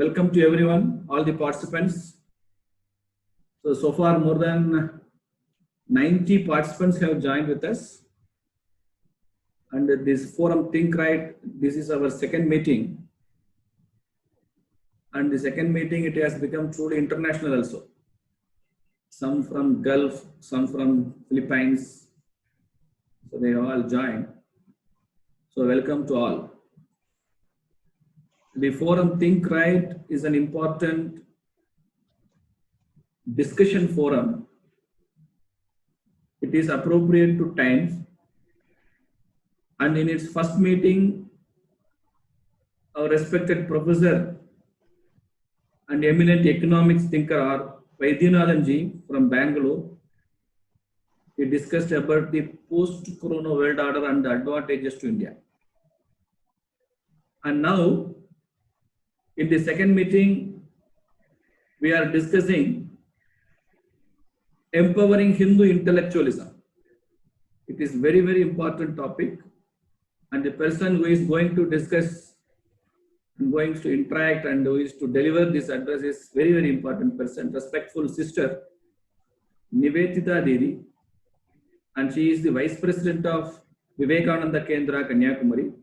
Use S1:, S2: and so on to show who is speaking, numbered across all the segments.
S1: Welcome to everyone, all the participants. So far more than 90 participants have joined with us. And this forum Think Right, this is our second meeting. And the second meeting, it has become truly international also. Some from Gulf, some from Philippines. So they have all joined. So welcome to all. The forum Think Right is an important discussion forum. It is appropriate to times. And in its first meeting, our respected professor and eminent economics thinker R. Vaidyanathan ji from Bangalore, he discussed about the post-corona world order and the advantages to India. And now, in the second meeting, we are discussing empowering Hindu intellectualism. It is very, very important topic. And the person who is going to discuss and going to interact and who is to deliver this address is very, very important person, respectful sister, Nivedita Didi. And she is the Vice President of Vivekananda Kendra, Kanyakumari,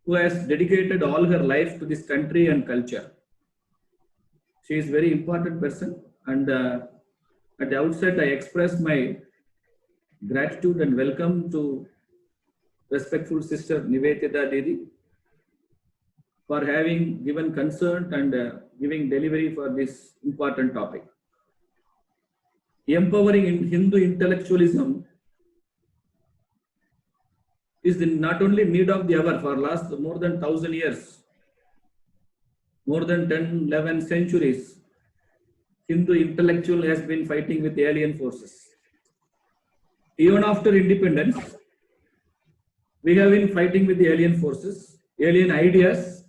S1: who has dedicated all her life to this country and culture. She is a very important person. And at the outset, I express my gratitude and welcome to respectful sister Nivedita Didi for having given concern and giving delivery for this important topic. Empowering in Hindu intellectualism is the not only need of the hour for last more than 1,000 years, more than 10, 11 centuries, Hindu intellectual has been fighting with alien forces. Even after independence, we have been fighting with the alien forces, alien ideas.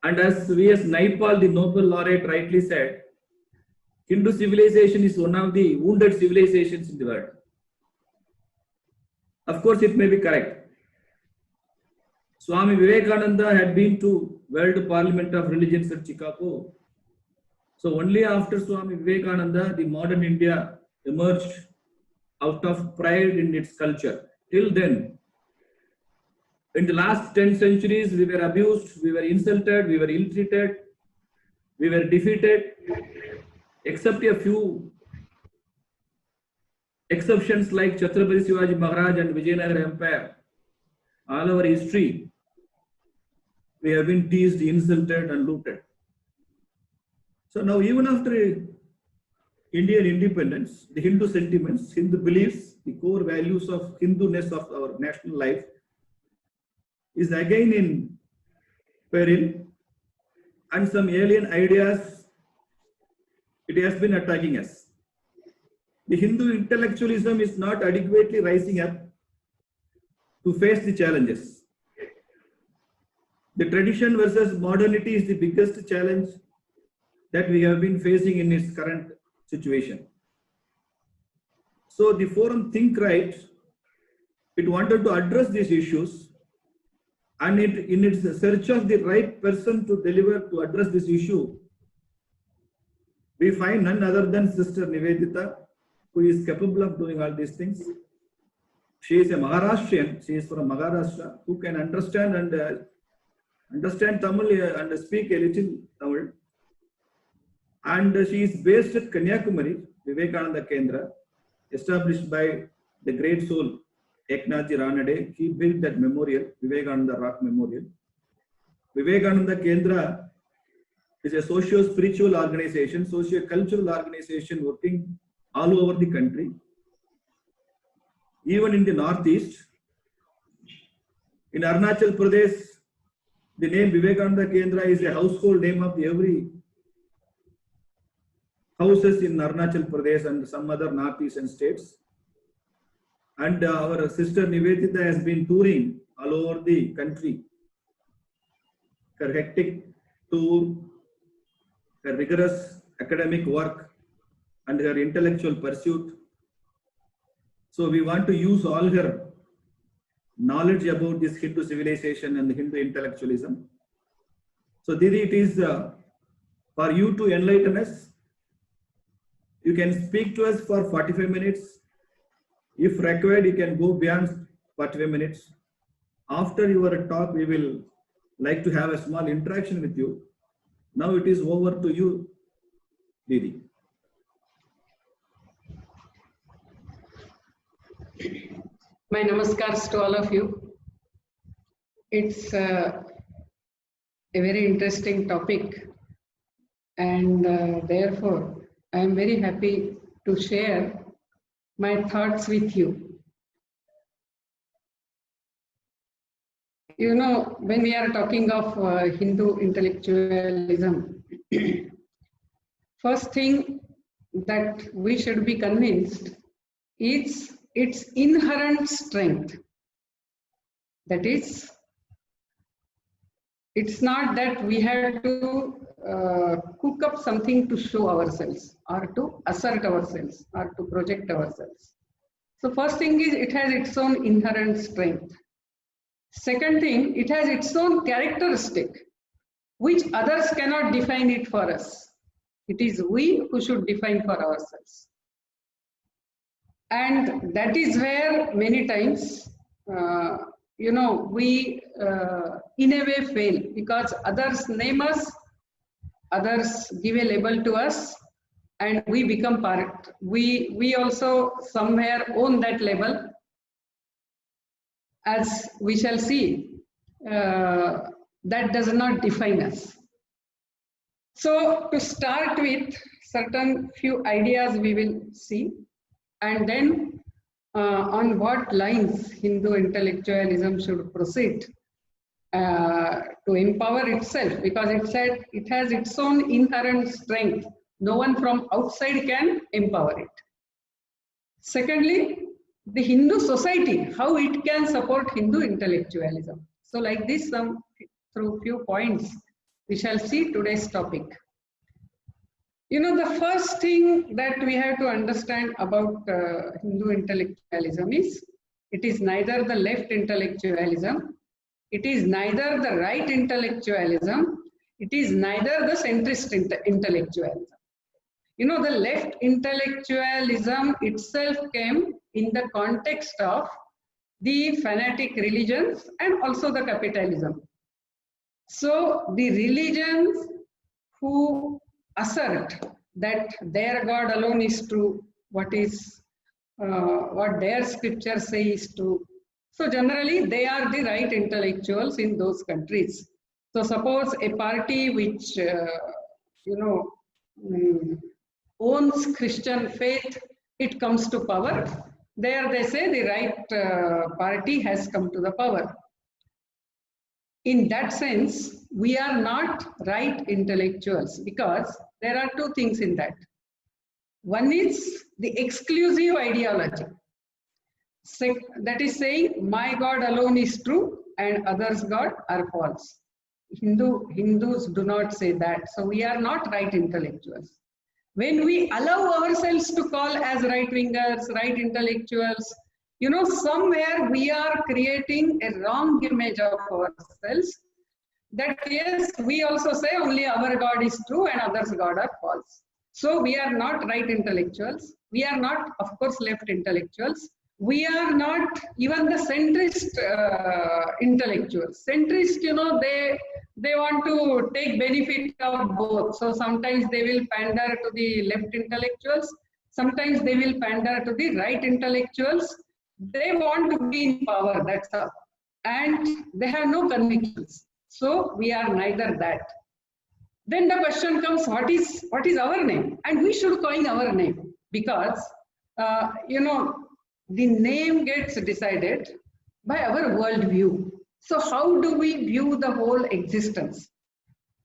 S1: And as V.S. Naipaul, the Nobel laureate, rightly said, Hindu civilization is one of the wounded civilizations in the world. Of course, it may be correct. Swami Vivekananda had been to World Parliament of Religions at Chicago. So only after Swami Vivekananda, the modern India emerged out of pride in its culture. Till then, in the last 10 centuries, we were abused, we were insulted, we were ill-treated, we were defeated, except a few exceptions like Chhatrapati Shivaji Maharaj and Vijayanagara Empire. All our history, we have been teased, insulted and looted. So now even after Indian independence, the Hindu sentiments, Hindu beliefs, the core values of Hinduness of our national life is again in peril, and some alien ideas, it has been attacking us. The Hindu intellectualism is not adequately rising up to face the challenges. The tradition versus modernity is the biggest challenge that we have been facing in its current situation. So the forum Think Right, it wanted to address these issues, and in its search of the right person to deliver to address this issue, we find none other than Sister Nivedita, who is capable of doing all these things. She is a Maharashtrian, she is from Maharashtra, who can understand Tamil and speak a little Tamil. And she is based at Kanyakumari, Vivekananda Kendra, established by the great soul Eknathji Ranade. He built that memorial, Vivekananda Rock Memorial. Vivekananda Kendra is a socio-spiritual organization, socio-cultural organization working all over the country. Even in the Northeast, in Arunachal Pradesh, the name Vivekananda Kendra is a household name of every houses in Arunachal Pradesh and some other northeastern states. And our sister Nivedita has been touring all over the country. Her hectic tour, her rigorous academic work, and her intellectual pursuit. So we want to use all her knowledge about this Hindu civilization and Hindu intellectualism. So Didi, it is for you to enlighten us. You can speak to us for 45 minutes. If required, you can go beyond 45 minutes. After your talk, we will like to have a small interaction with you. Now it is over to you, Didi.
S2: My namaskars to all of you. It's a very interesting topic, and therefore I am very happy to share my thoughts with you. You know, when we are talking of Hindu intellectualism, first thing that we should be convinced is its inherent strength. That is, it's not that we have to cook up something to show ourselves or to assert ourselves or to project ourselves. So first thing is it has its own inherent strength. Second thing, it has its own characteristic which others cannot define it for us. It is we who should define for ourselves. And that is where many times, you know, we in a way fail because others name us, others give a label to us, and we become part. We also somewhere own that label. As we shall see, that does not define us. So to start with, certain few ideas we will see, and then on what lines Hindu intellectualism should proceed to empower itself, because it said it has its own inherent strength. No one from outside can empower it. Secondly, the Hindu society, how it can support Hindu intellectualism. So like this, through few points, we shall see today's topic. You know, the first thing that we have to understand about Hindu intellectualism is, it is neither the left intellectualism, it is neither the right intellectualism, it is neither the centrist intellectualism. You know, the left intellectualism itself came in the context of the fanatic religions and also the capitalism. So the religions who assert that their God alone is true, what their scriptures say is true. So generally they are the right intellectuals in those countries. So suppose a party which owns Christian faith, it comes to power. There they say the right party has come to the power. In that sense, we are not right intellectuals because there are two things in that. One is the exclusive ideology. That is saying, my God alone is true and others' God are false. Hindus do not say that. So we are not right intellectuals. When we allow ourselves to call as right-wingers, right intellectuals, you know, somewhere we are creating a wrong image of ourselves. That yes, we also say only our God is true and others' God are false. So we are not right intellectuals. We are not, of course, left intellectuals. We are not even the centrist intellectuals. Centrist, you know, they want to take benefit of both. So sometimes they will pander to the left intellectuals. Sometimes they will pander to the right intellectuals. They want to be in power, that's all. And they have no convictions. So we are neither that. Then the question comes, what is our name? And we should coin our name because, you know, the name gets decided by our worldview. So how do we view the whole existence?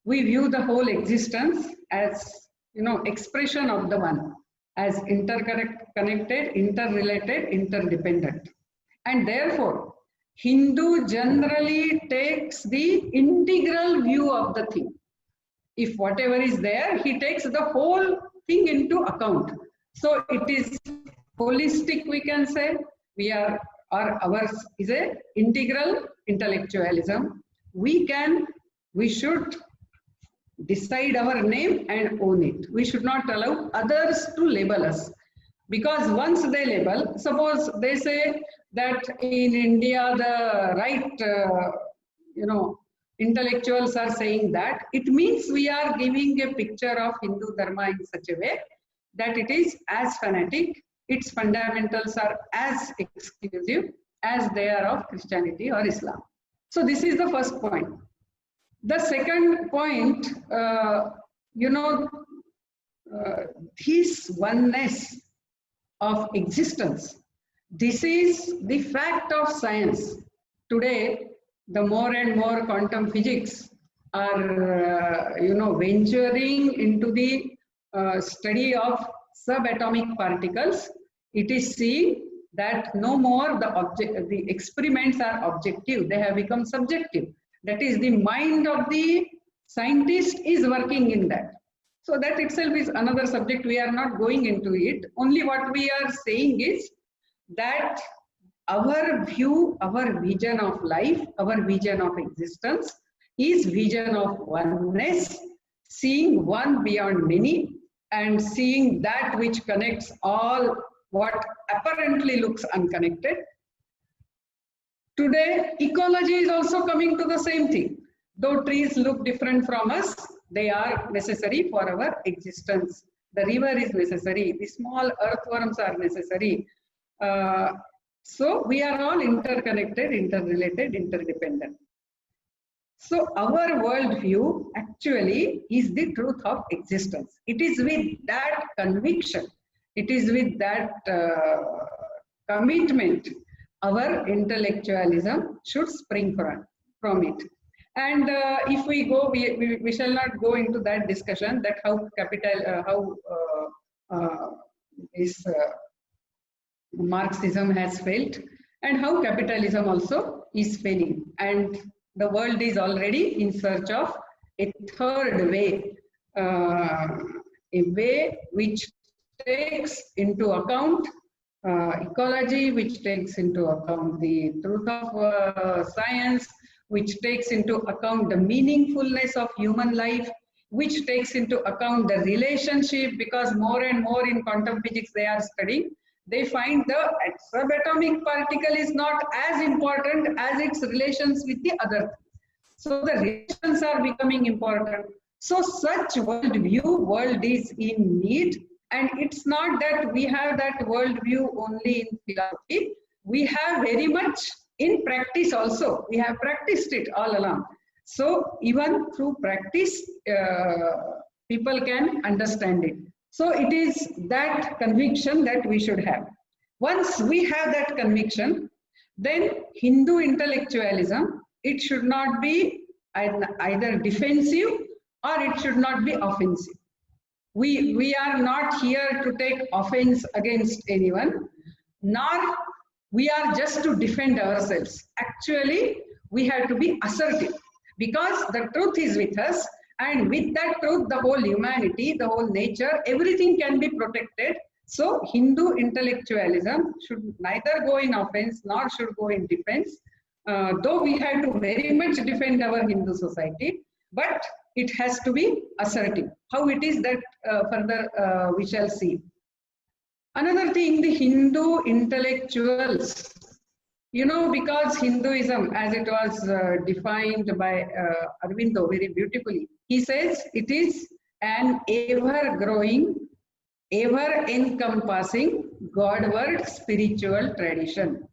S2: We view the whole existence as, you know, expression of the one, as interconnected, interrelated, interdependent. And therefore, Hindu generally takes the integral view of the thing. If whatever is there, he takes the whole thing into account. So it is holistic, we can say. Ours is a integral intellectualism. We should decide our name and own it. We should not allow others to label us. Because once they label, suppose they say that in India the right, intellectuals are saying that, it means we are giving a picture of Hindu Dharma in such a way that it is as fanatic, its fundamentals are as exclusive as they are of Christianity or Islam. So this is the first point. The second point, this oneness of existence, this is the fact of science. Today, the more and more quantum physics are, venturing into the study of subatomic particles. It is seen that no more the experiments are objective, they have become subjective. That is, the mind of the scientist is working in that. So that itself is another subject, we are not going into it. Only what we are saying is that our view, our vision of life, our vision of existence is vision of oneness, seeing one beyond many and seeing that which connects all what apparently looks unconnected. Today, ecology is also coming to the same thing. Though trees look different from us, they are necessary for our existence. The river is necessary, the small earthworms are necessary. So we are all interconnected, interrelated, interdependent. So our worldview actually is the truth of existence. It is with that conviction, it is with that commitment, our intellectualism should spring from it. And if we go, we shall not go into that discussion that how this Marxism has failed and how capitalism also is failing. And the world is already in search of a third way, a way which takes into account ecology, which takes into account the truth of science, which takes into account the meaningfulness of human life, which takes into account the relationship, because more and more in quantum physics they are studying, they find the subatomic particle is not as important as its relations with the other things. So the relations are becoming important. So such world is in need, and it's not that we have that worldview only in philosophy. We have very much in practice also. We have practiced it all along. So even through practice, people can understand it. So it is that conviction that we should have. Once we have that conviction, then Hindu intellectualism, it should not be either defensive or it should not be offensive. We are not here to take offense against anyone, nor we are just to defend ourselves. Actually, we have to be assertive because the truth is with us. And with that truth, the whole humanity, the whole nature, everything can be protected. So Hindu intellectualism should neither go in offense nor should go in defense. Though we have to very much defend our Hindu society, but it has to be assertive. How it is that further we shall see. Another thing, the Hindu intellectuals, because Hinduism, as it was defined by Aurobindo very beautifully, he says it is an ever-growing, ever-encompassing Godward spiritual tradition.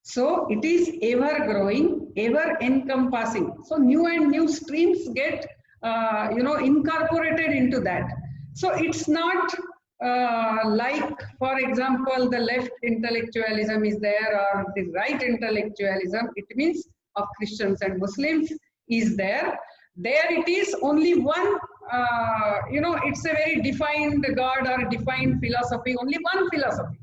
S2: So it is ever-growing, ever-encompassing. So new and new streams get, incorporated into that. So it's not like, for example, the left intellectualism is there or the right intellectualism. It means of Christians and Muslims is there. There it is only one, it's a very defined God or defined philosophy, only one philosophy.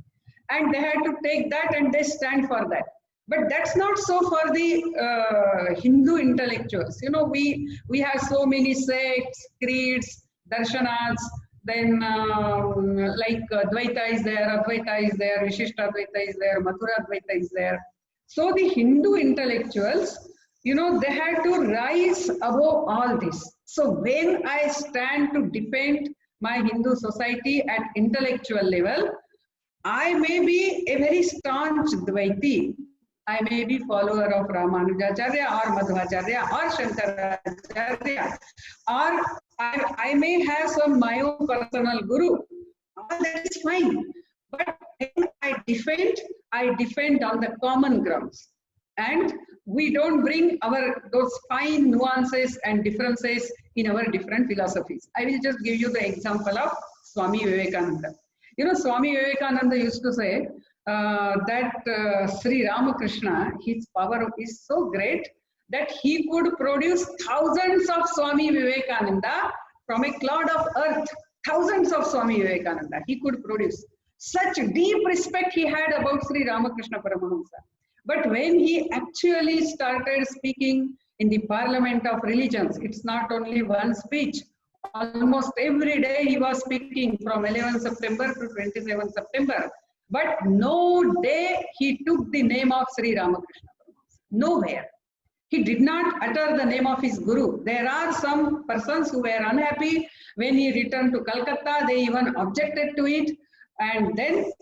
S2: And they had to take that and they stand for that. But that's not so for the Hindu intellectuals. We have so many sects, creeds, darshanas, then like Dvaita is there, Advaita is there, Vishishta Advaita is there, Mathura Advaita is there. So the Hindu intellectuals, they had to rise above all this. So when I stand to defend my Hindu society at intellectual level, I may be a very staunch Dvaiti. I may be follower of Ramanujacharya or Madhvacharya or Shankaracharya, or I may have some my own personal guru. All that is fine. But when I defend on the common grounds. And we don't bring those fine nuances and differences in our different philosophies. I will just give you the example of Swami Vivekananda. You know, Swami Vivekananda used to say that Sri Ramakrishna, his power is so great that he could produce thousands of Swami Vivekananda from a clod of earth. Thousands of Swami Vivekananda he could produce. Such deep respect he had about Sri Ramakrishna Paramahamsa. But when he actually started speaking in the Parliament of Religions, it's not only one speech. Almost every day he was speaking from 11 September to 27 September. But no day he took the name of Sri Ramakrishna. Nowhere. He did not utter the name of his guru. There are some persons who were unhappy when he returned to Calcutta. They even objected to it. And then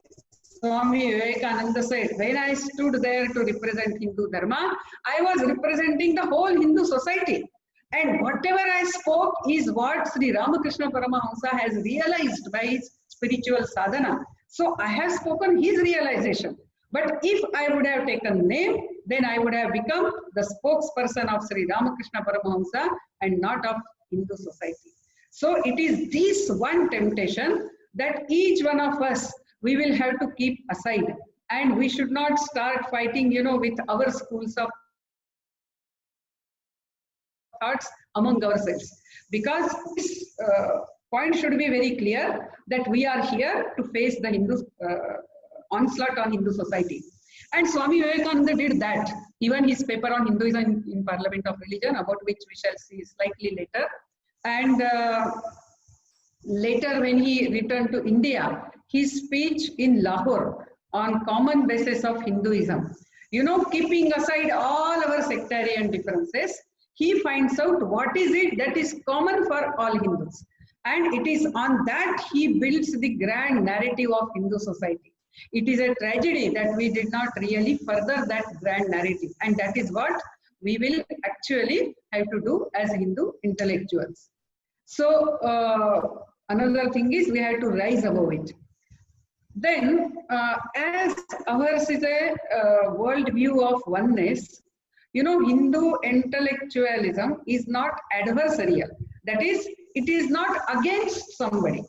S2: Swami Vivekananda said, when I stood there to represent Hindu Dharma, I was representing the whole Hindu society. And whatever I spoke is what Sri Ramakrishna Paramahamsa has realized by his spiritual sadhana. So I have spoken his realization. But if I would have taken name, then I would have become the spokesperson of Sri Ramakrishna Paramahamsa and not of Hindu society. So it is this one temptation that each one of us, we will have to keep aside, and we should not start fighting, you know, with our schools of thoughts among ourselves, because this point should be very clear that we are here to face the Hindu onslaught on Hindu society. And Swami Vivekananda did that. Even his paper on Hinduism in Parliament of Religion, about which we shall see slightly later. And later when he returned to India, his speech in Lahore on common basis of Hinduism, you know, keeping aside all our sectarian differences, he finds out what is it that is common for all Hindus. And it is on that he builds the grand narrative of Hindu society. It is a tragedy that we did not really further that grand narrative. And that is what we will actually have to do as Hindu intellectuals. So another thing is we have to rise above it. Then as ours is a world view of oneness, you know, Hindu intellectualism is not adversarial. That is, it is not against somebody.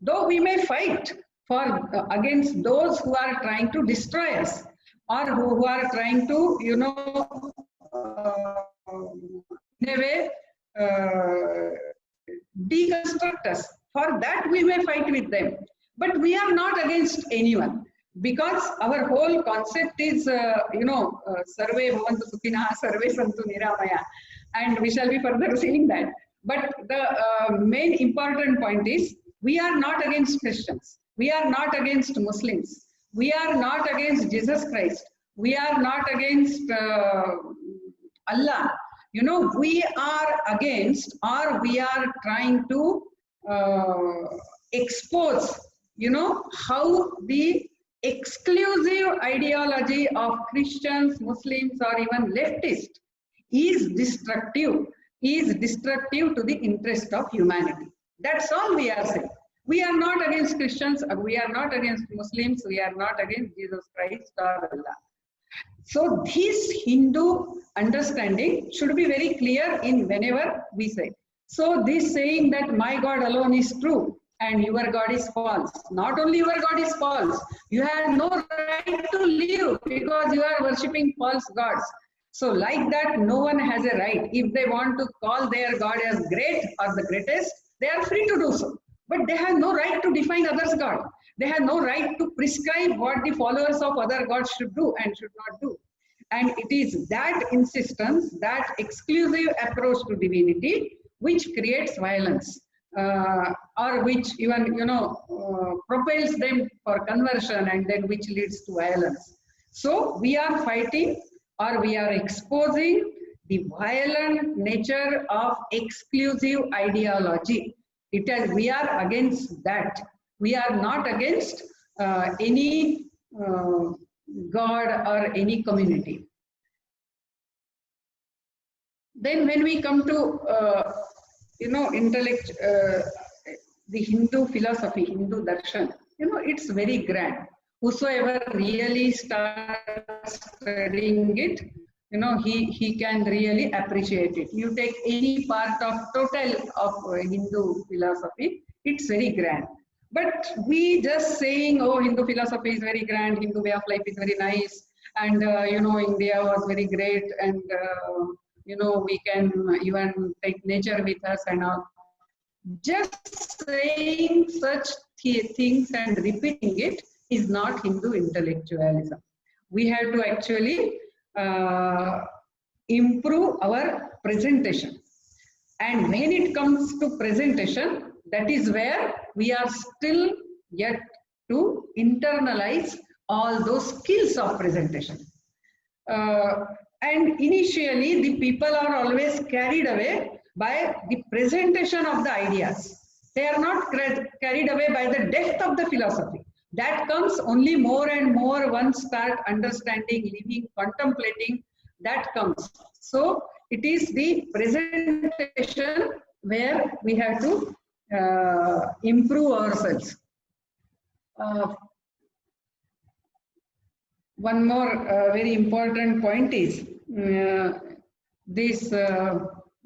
S2: Though we may fight for against those who are trying to destroy us, or who are trying to, you know, in a way deconstruct us. For that we may fight with them. But we are not against anyone, because our whole concept is, you know, Sarve Bhavantu Sukhinaha, Sarve Santu Niramaya, and we shall be further seeing that. But the main important point is, we are not against Christians. We are not against Muslims. We are not against Jesus Christ. We are not against Allah. You know, we are against, or we are trying to expose, you know, how the exclusive ideology of Christians, Muslims, or even leftists is destructive to the interest of humanity. That's all we are saying. We are not against Christians, we are not against Muslims, we are not against Jesus Christ or Allah. So this Hindu understanding should be very clear in whenever we say. So this saying that my God alone is true and your God is false. Not only your God is false, you have no right to live because you are worshipping false gods. So like that, no one has a right. If they want to call their God as great or the greatest, they are free to do so. But they have no right to define others' God. They have no right to prescribe what the followers of other gods should do and should not do. And it is that insistence, that exclusive approach to divinity, which creates violence, or which even, you know, propels them for conversion, and then which leads to violence. So we are fighting, or we are exposing the violent nature of exclusive ideology. We are against that. We are not against any God or any community. Then when we come to, the Hindu philosophy, Hindu darshan, it's very grand. Whosoever really starts studying it, he can really appreciate it. You take any part of total of Hindu philosophy, it's very grand. But we just saying, oh, Hindu philosophy is very grand, Hindu way of life is very nice, and India was very great, and we can even take nature with us and all. Just saying such things and repeating it is not Hindu intellectualism. We have to actually improve our presentation. And when it comes to presentation, that is where we are still yet to internalize all those skills of presentation. And initially, the people are always carried away by the presentation of the ideas. They are not carried away by the depth of the philosophy. That comes only more and more once start understanding, living, contemplating, that comes. So it is the presentation where we have to improve ourselves. One more very important point is this,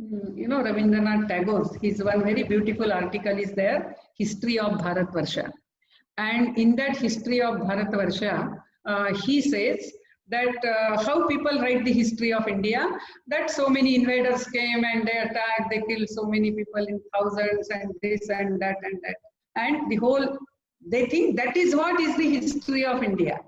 S2: Rabindranath Tagore, his one very beautiful article is there, History of Bharatvarsha. And in that history of Bharatvarsha, he says that how people write the history of India, that so many invaders came and they attacked, they killed so many people in thousands and this and that and that. And the whole, they think that is what is the history of India.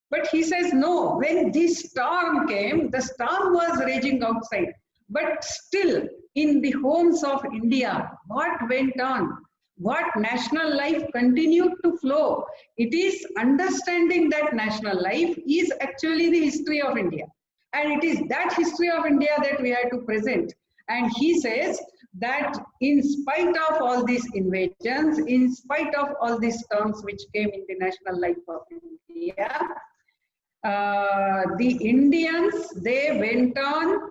S2: But he says, no, when this storm came, the storm was raging outside. But still, in the homes of India, what went on? What national life continued to flow? It is understanding that national life is actually the history of India. And it is that history of India that we have to present. And he says that in spite of all these invasions, in spite of all these storms which came in the national life of India, the Indians, they went on,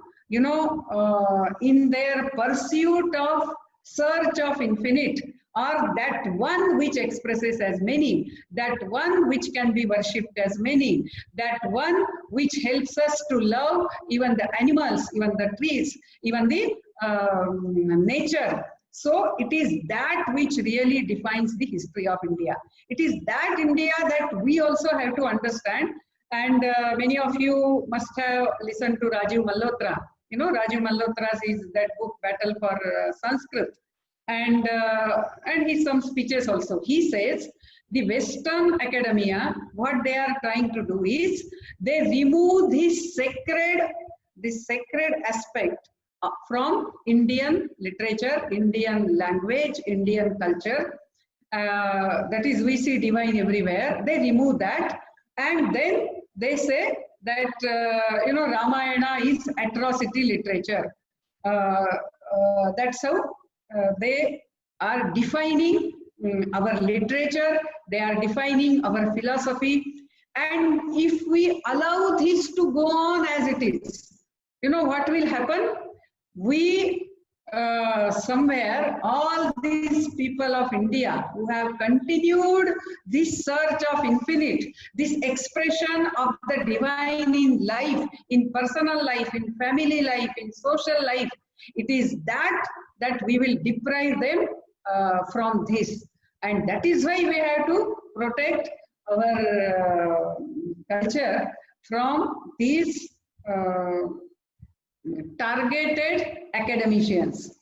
S2: in their pursuit of search of infinite, or that one which expresses as many, that one which can be worshipped as many, that one which helps us to love even the animals, even the trees, even the nature. So it is that which really defines the history of India. It is that India that we also have to understand. And many of you must have listened to Rajiv Malhotra. Rajiv Malhotra's is that book, Battle for Sanskrit. And his some speeches also. He says the Western academia, what they are trying to do is they remove this sacred aspect from Indian literature, Indian language, Indian culture. That is, we see divine everywhere. They remove that, and then they say that Ramayana is atrocity literature. That's how they are defining our literature, they are defining our philosophy. And if we allow this to go on as it is, what will happen? We somewhere, all these people of India who have continued this search of infinite, this expression of the divine in life, in personal life, in family life, in social life, it is that we will deprive them from this. And that is why we have to protect our culture from these targeted academicians.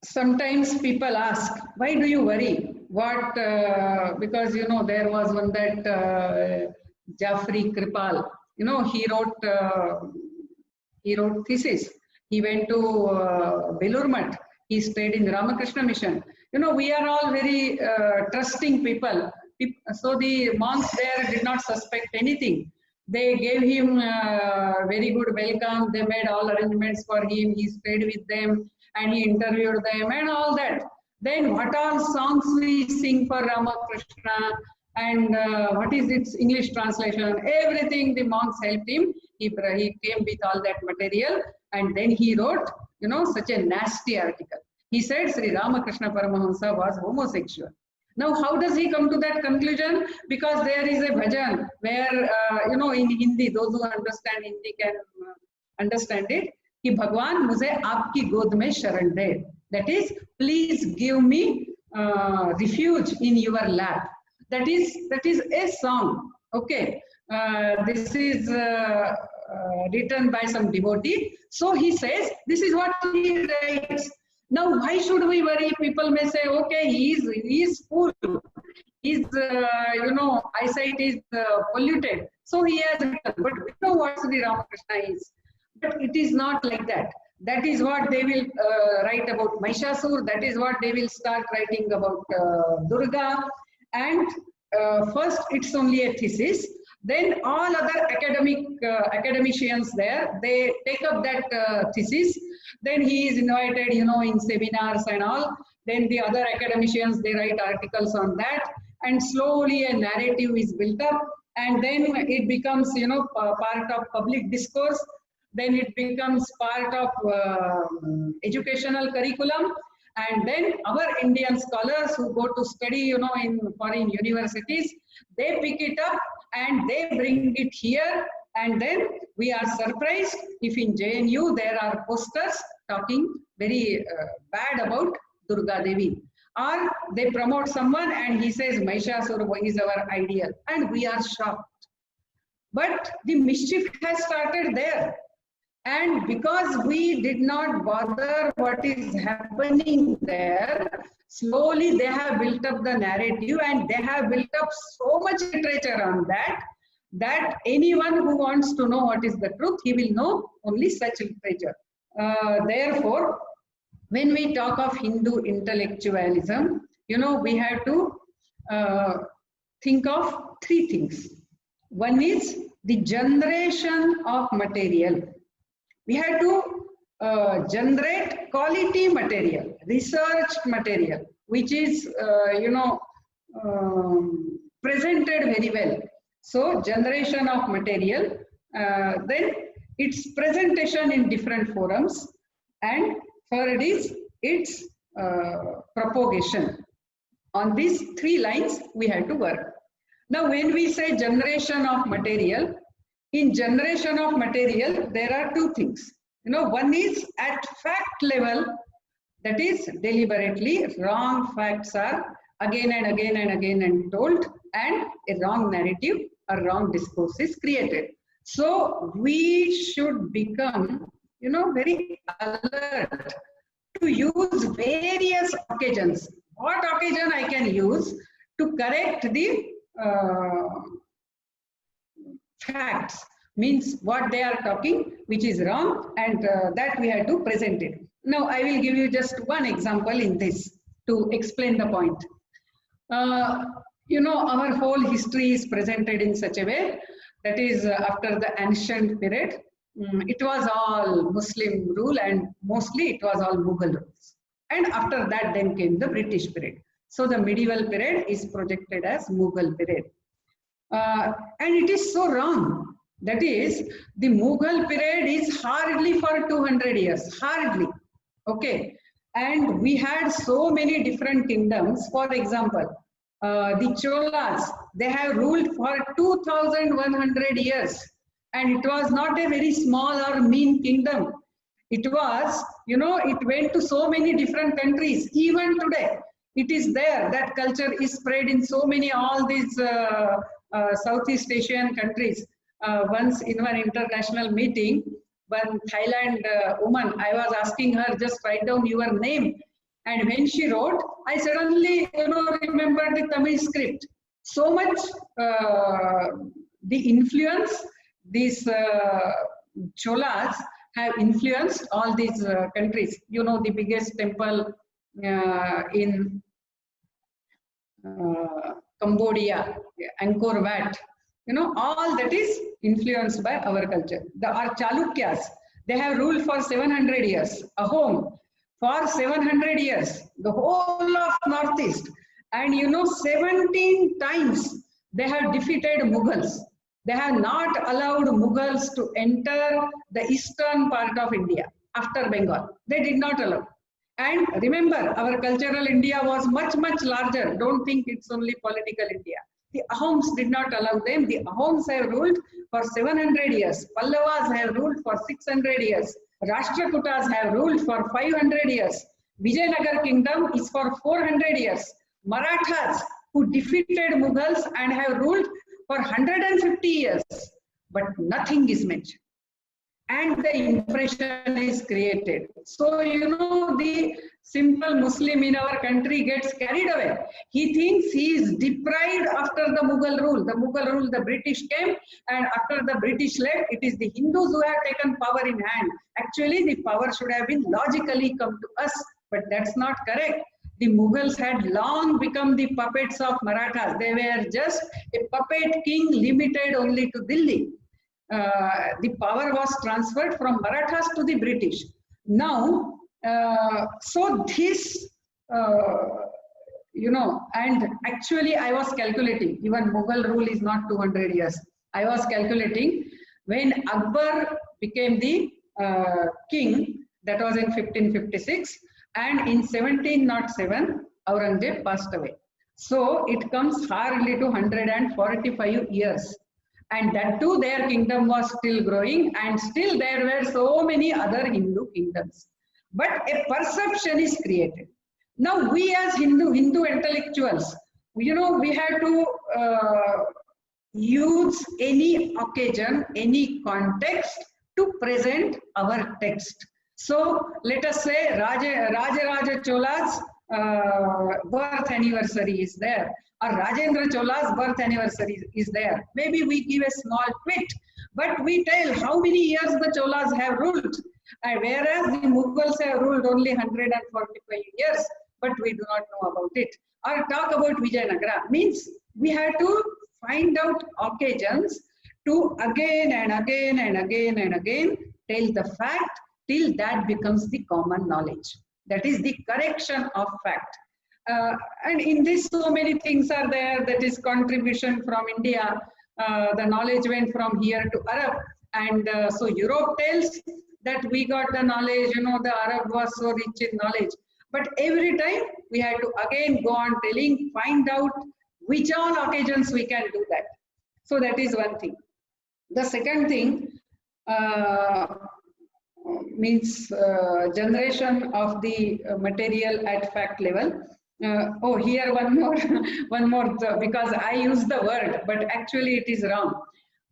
S2: Sometimes people ask, why do you worry? What, because there was one that Jafri Kripal, he wrote thesis. He went to Belur Math. He stayed in Ramakrishna Mission. We are all very trusting people. So the monks there did not suspect anything. They gave him very good welcome. They made all arrangements for him. He stayed with them and he interviewed them and all that. Then what all songs we sing for Ramakrishna and what is its English translation? Everything the monks helped him. He came with all that material and then he wrote, you know, such a nasty article. He said Sri Ramakrishna Paramahamsa was homosexual. Now, how does he come to that conclusion? Because there is a bhajan where, you know, in Hindi, those who understand Hindi can understand it. Ki Bhagwan mujhe aapki god mein sharan de. That is, please give me refuge in your lap. That is a song. Okay. This is written by some devotee. So he says, this is what he writes. Now, why should we worry? People may say, okay, he is fool. His, you know, eyesight is polluted. So he has written. But we know what Sri Ramakrishna is. But it is not like that. That is what they will write about Mahishasur. That is what they will start writing about Durga. And first, it's only a thesis. Then all other academicians there, they take up that thesis. Then he is invited, you know, in seminars and all. Then the other academicians, they write articles on that. And slowly a narrative is built up. And then it becomes, you know, part of public discourse. Then it becomes part of educational curriculum. And then our Indian scholars who go to study, you know, in foreign universities, they pick it up and they bring it here. And then we are surprised if in JNU there are posters talking very bad about Durga Devi. Or they promote someone and he says Mahishasur is our ideal. And we are shocked. But the mischief has started there. And because we did not bother what is happening there, slowly they have built up the narrative and they have built up so much literature on that, that anyone who wants to know what is the truth, he will know only such literature. Therefore, when we talk of Hindu intellectualism, you know, we have to think of three things. One is the generation of material. We have to generate quality material, researched material, which is, you know, presented very well. So, generation of material, then its presentation in different forums, and third is its propagation. On these three lines, we have to work. Now, when we say generation of material, in generation of material, there are two things. You know, one is at fact level, that is deliberately wrong facts are again and again and again and told, and a wrong narrative or wrong discourse is created. So we should become, you know, very alert to use various occasions. What occasion I can use to correct the facts, means what they are talking, which is wrong, and that we have to present it. Now, I will give you just one example in this to explain the point. You know, our whole history is presented in such a way that is after the ancient period, it was all Muslim rule and mostly it was all Mughal rules. And after that then came the British period. So the medieval period is projected as Mughal period. And it is so wrong. That is, the Mughal period is hardly for 200 years, hardly. Okay. And we had so many different kingdoms. For example, the Cholas, they have ruled for 2,100 years. And it was not a very small or mean kingdom. It was, you know, it went to so many different countries. Even today, it is there. That culture is spread in so many, all these Southeast Asian countries. Once in one international meeting, one Thailand woman, I was asking her, just write down your name. And when she wrote, I suddenly, you know, remembered the Tamil script. So much the influence, these Cholas have influenced all these countries. You know, the biggest temple in Cambodia, Angkor Wat, You know, all that is influenced by our culture. Our Chalukyas, they have ruled for 700 years, a home for 700 years, the whole of Northeast. And you know, 17 times they have defeated Mughals. They have not allowed Mughals to enter the eastern part of India after Bengal. They did not allow. And remember, our cultural India was much, much larger. Don't think it's only political India. The Ahoms did not allow them. The Ahoms have ruled for 700 years. Pallavas have ruled for 600 years. Rashtrakutas have ruled for 500 years. Vijayanagar kingdom is for 400 years. Marathas, who defeated Mughals and have ruled for 150 years, but nothing is mentioned. And the impression is created. So, you know, the simple Muslim in our country gets carried away. He thinks he is deprived after the Mughal rule. The Mughal rule, the British came, and after the British left, it is the Hindus who have taken power in hand. Actually, the power should have been logically come to us, but that's not correct. The Mughals had long become the puppets of Marathas. They were just a puppet king limited only to Delhi. The power was transferred from Marathas to the British. Now, so this, you know, and actually I was calculating, even Mughal rule is not 200 years. I was calculating when Akbar became the king, that was in 1556, and in 1707, Aurangzeb passed away. So it comes hardly to 145 years. And that too, their kingdom was still growing, and still there were so many other Hindu kingdoms. But a perception is created. Now we as Hindu intellectuals, you know, we have to use any occasion, any context to present our text. So let us say Rajaraja Chola's birth anniversary is there, or Rajendra Chola's birth anniversary is there. Maybe we give a small tweet, but we tell how many years the Cholas have ruled, whereas the Mughals have ruled only 145 years, but we do not know about it. Or talk about Vijayanagara, means we have to find out occasions to again and again and again and again tell the fact till that becomes the common knowledge. That is the correction of fact. And in this, so many things are there. That is contribution from India. The knowledge went from here to Arab. And so Europe tells that we got the knowledge, you know, the Arab was so rich in knowledge. But every time we had to again go on telling, find out which all occasions we can do that. So that is one thing. The second thing means generation of the material at fact level. Oh, here one more, because I use the word, but actually it is wrong.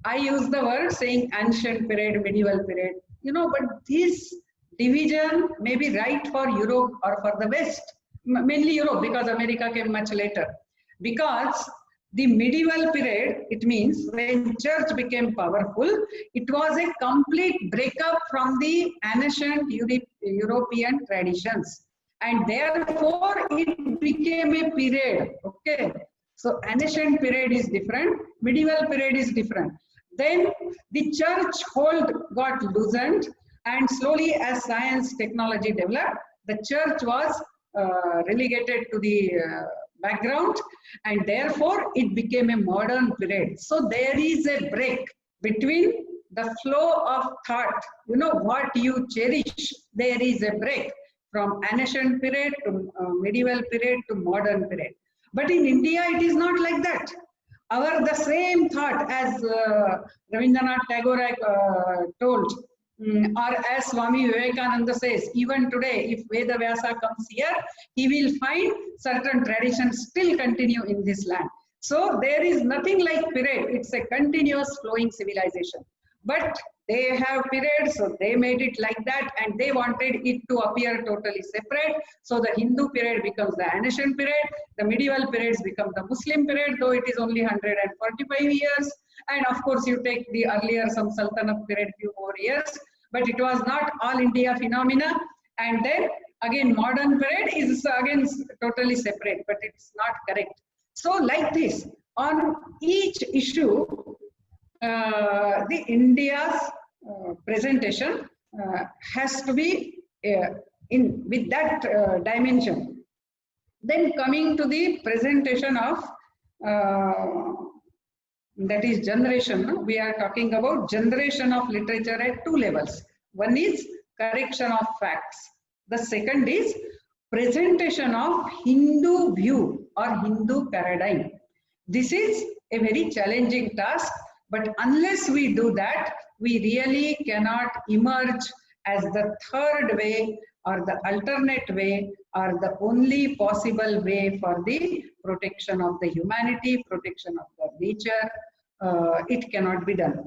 S2: I use the word saying ancient period, medieval period, you know, but this division may be right for Europe or for the West, mainly Europe, because America came much later. Because the medieval period, it means when church became powerful, it was a complete breakup from the ancient European traditions. And therefore, it became a period, okay? So ancient period is different, medieval period is different. Then the church hold got loosened, and slowly as science, technology developed, the church was relegated to the background, and therefore it became a modern period. So there is a break between the flow of thought, you know, what you cherish, there is a break from ancient period to medieval period to modern period. But in India, it is not like that. The same thought as Rabindranath Tagore told, or as Swami Vivekananda says, even today, if Veda Vyasa comes here, he will find certain traditions still continue in this land. So there is nothing like period. It's a continuous flowing civilization. But they have periods, so they made it like that, and they wanted it to appear totally separate. So the Hindu period becomes the ancient period, the medieval periods become the Muslim period, though it is only 145 years. And of course, you take the earlier some Sultanate period, few more years, but it was not all India phenomena. And then again, modern period is again totally separate, but it's not correct. So like this, on each issue, the India's presentation has to be in with that dimension. Then coming to the presentation of that is generation. We are talking about generation of literature at two levels. One is correction of facts. The second is presentation of Hindu view or Hindu paradigm. This is a very challenging task, but unless we do that, we really cannot emerge as the third way or the alternate way or the only possible way for the protection of the humanity, protection of the nature. It cannot be done.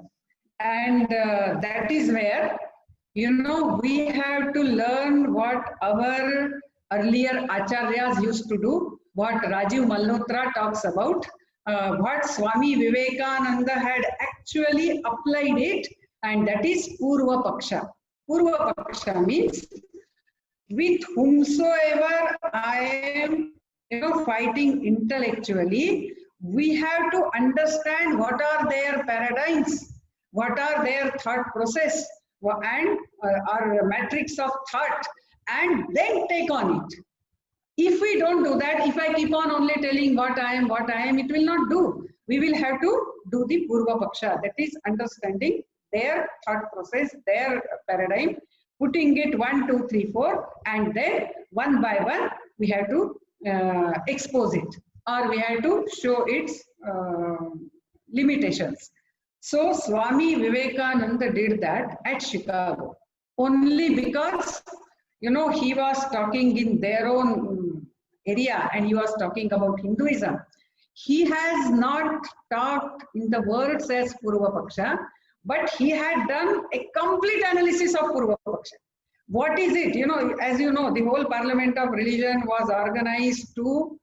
S2: And that is where, you know, we have to learn what our earlier acharyas used to do, what Rajiv Malhotra talks about, what Swami Vivekananda had actually applied it, and that is Purva Paksha. Purva Paksha means with whomsoever I am, you know, fighting intellectually, we have to understand what are their paradigms, what are their thought process, and our matrix of thought, and then take on it. If we don't do that, if I keep on only telling what I am, it will not do. We will have to do the Purva Paksha, that is understanding their thought process, their paradigm, putting it 1, 2, 3, 4, and then one by one we have to expose it, or we have to show its limitations. So Swami Vivekananda did that at Chicago, only because, you know, he was talking in their own area and he was talking about Hinduism. He has not talked in the words as Purva Paksha, but he had done a complete analysis of Purva Paksha. What is it? You know, as you know, the whole Parliament of Religion was organized to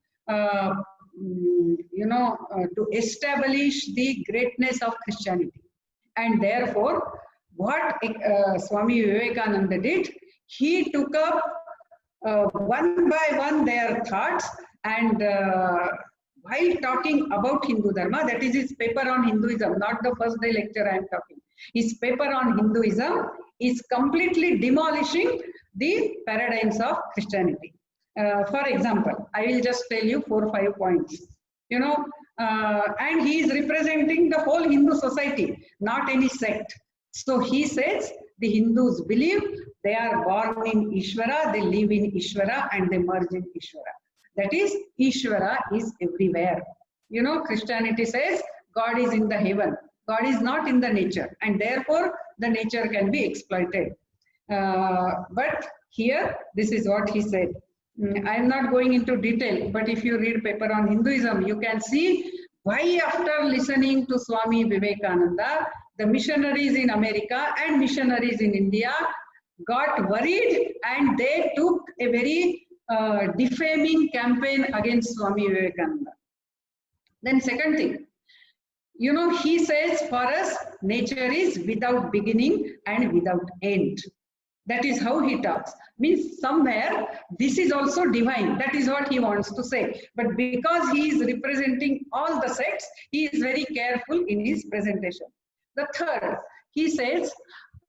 S2: to establish the greatness of Christianity. And therefore, what Swami Vivekananda did, he took up one by one their thoughts, and while talking about Hindu Dharma, that is his paper on Hinduism, not the first day lecture I am talking. His paper on Hinduism is completely demolishing the paradigms of Christianity. For example, I will just tell you 4 or 5 points. You know, and he is representing the whole Hindu society, not any sect. So he says the Hindus believe they are born in Ishvara, they live in Ishvara, and they merge in Ishvara. That is, Ishvara is everywhere. You know, Christianity says God is in the heaven. God is not in the nature, and therefore the nature can be exploited. But here, this is what he said. I am not going into detail, but if you read paper on Hinduism, you can see why after listening to Swami Vivekananda, the missionaries in America and missionaries in India got worried and they took a very defaming campaign against Swami Vivekananda. Then second thing, you know, he says for us, nature is without beginning and without end. That is how he talks. Means somewhere this is also divine. That is what he wants to say. But because he is representing all the sects, he is very careful in his presentation. The third, he says,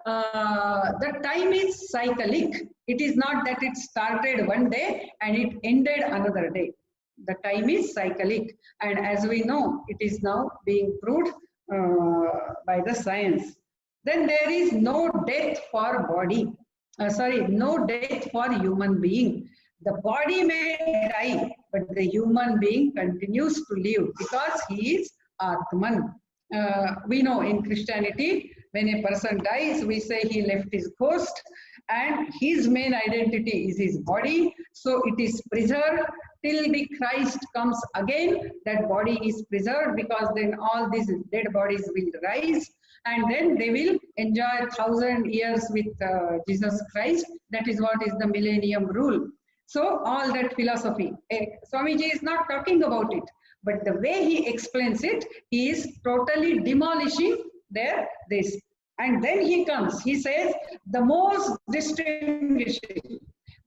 S2: the time is cyclic. It is not that it started one day and it ended another day. The time is cyclic. And as we know, it is now being proved by the science. Then there is no death for body. No death for human being. The body may die, but the human being continues to live because he is Atman. We know in Christianity, when a person dies, we say he left his ghost, and his main identity is his body. So it is preserved till the Christ comes again. That body is preserved, because then all these dead bodies will rise, and then they will enjoy 1,000 years with Jesus Christ. That is what is the millennium rule. So all that philosophy, Swamiji is not talking about it, but the way he explains it, he is totally demolishing this. And then he comes, he says, the most distinguishing,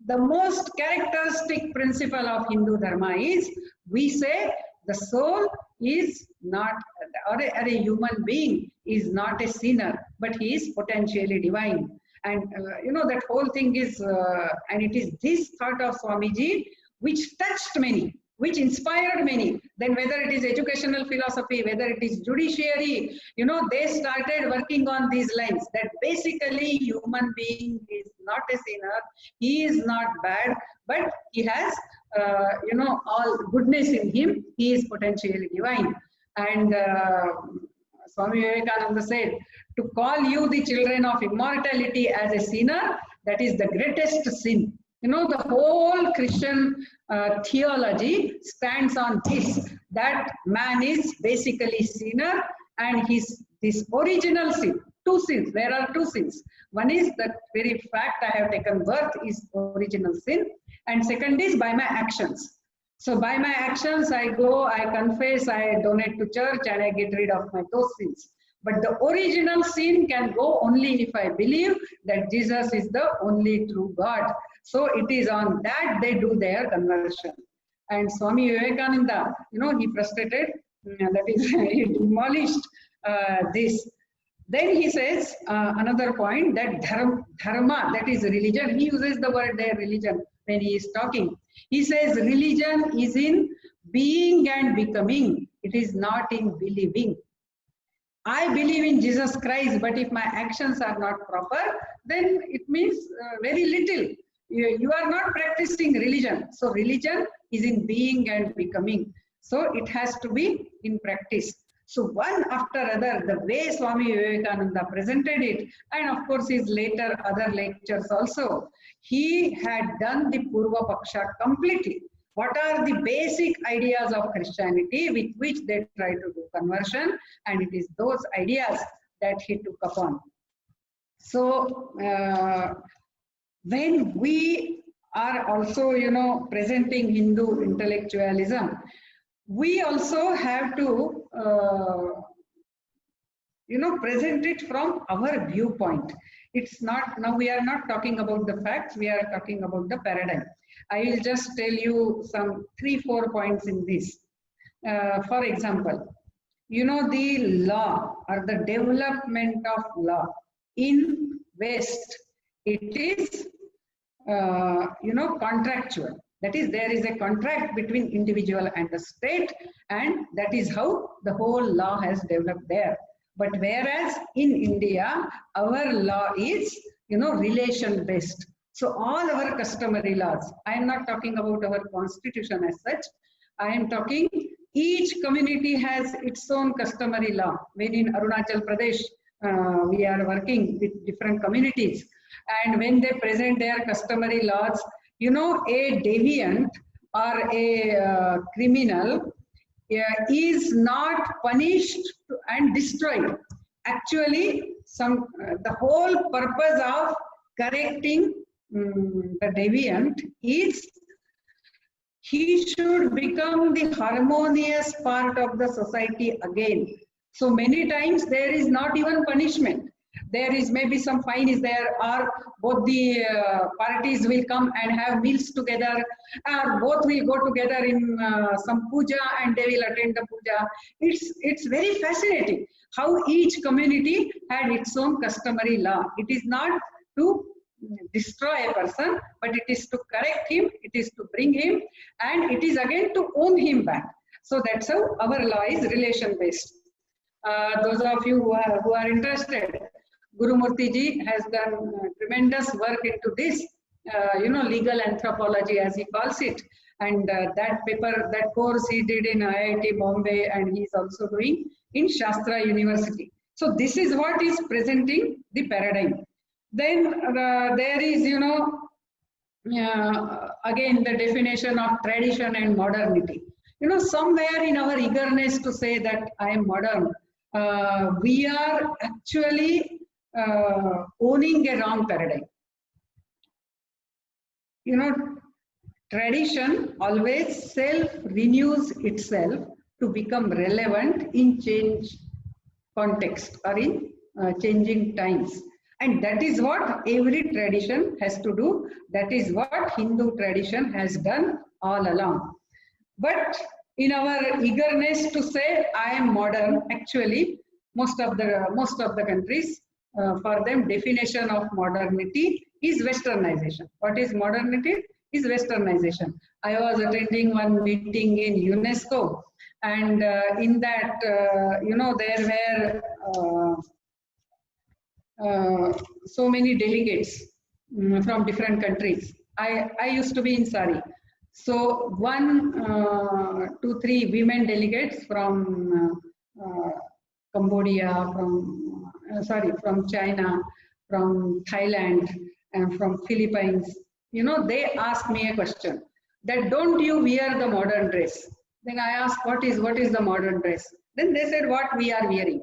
S2: the most characteristic principle of Hindu Dharma is, we say the soul is not, or a human being is not a sinner, but he is potentially divine. And you know, that whole thing is, and it is this thought of Swamiji which touched many, which inspired many. Then whether it is educational philosophy, whether it is judiciary, you know, they started working on these lines, that basically human being is not a sinner, he is not bad, but he has, you know, all goodness in him, he is potentially divine. And Swami Vivekananda said, to call you the children of immortality as a sinner, that is the greatest sin. You know, the whole Christian theology stands on this, that man is basically sinner, and this original sin, two sins, there are two sins. One is the very fact I have taken birth is original sin, and second is by my actions. So by my actions, I go, I confess, I donate to church, and I get rid of those sins. But the original sin can go only if I believe that Jesus is the only true God. So it is on that they do their conversion. And Swami Vivekananda, you know, he frustrated, that is, he demolished this. Then he says another point, that dharma, that is religion. He uses the word there, religion, when he is talking. He says religion is in being and becoming. It is not in believing. I believe in Jesus Christ, but if my actions are not proper, then it means very little. You are not practicing religion. So religion is in being and becoming. So it has to be in practice. So one after other, the way Swami Vivekananda presented it, and of course his later other lectures also, he had done the Purva Paksha completely. What are the basic ideas of Christianity with which they try to do conversion, and it is those ideas that he took upon. So when we are also, you know, presenting Hindu intellectualism, we also have to, you know, present it from our viewpoint. It's not, now we are not talking about the facts, we are talking about the paradigm. I will just tell you some 3-4 points in this. For example, you know, the law or the development of law in West, it is, you know, contractual. That is, there is a contract between individual and the state, and that is how the whole law has developed there. But whereas in India, our law is, you know, relation based. So all our customary laws, I am not talking about our constitution as such, I am talking each community has its own customary law. When in Arunachal Pradesh, we are working with different communities, and when they present their customary laws, you know, a deviant or a criminal is not punished and destroyed. Actually, the whole purpose of correcting the deviant is he should become the harmonious part of the society again. So many times there is not even punishment. There is maybe some fine is there, or both the parties will come and have meals together, or both will go together in some puja and they will attend the puja. It's very fascinating how each community had its own customary law. It is not to destroy a person, but it is to correct him, it is to bring him, and it is again to own him back. So that's how our law is relation based. Those of you who are interested, Guru Murthy ji has done tremendous work into this, you know, legal anthropology as he calls it, and that paper, that course he did in IIT Bombay, and he is also doing in Shastra University. So this is what is presenting the paradigm. Then there is, you know, again the definition of tradition and modernity. You know, somewhere in our eagerness to say that I am modern, we are actually owning a wrong paradigm. You know, tradition always self-renews itself to become relevant in change context or in changing times. And that is what every tradition has to do. That is what Hindu tradition has done all along. But in our eagerness to say I am modern, actually most of the countries, for them definition of modernity is westernization. What is modernity? Is westernization. I was attending one meeting in UNESCO, and in that there were so many delegates from different countries. I used to be in Sari. So 1, 2, 3 women delegates from Cambodia, from China, from Thailand, and from Philippines. They asked me a question that don't you wear the modern dress? Then I asked, what is the modern dress? Then they said, what we are wearing.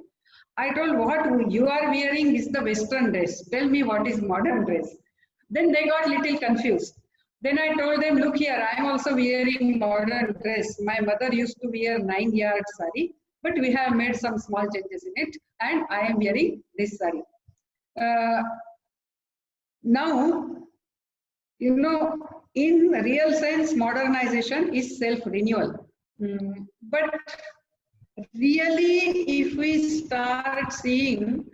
S2: I told, what you are wearing is the Western dress. Tell me what is modern dress. Then they got little confused. Then I told them, look here, I am also wearing modern dress. My mother used to wear 9-yard sari, but we have made some small changes in it, and I am wearing this sari. Now, in real sense, modernization is self-renewal. But really, if we start seeing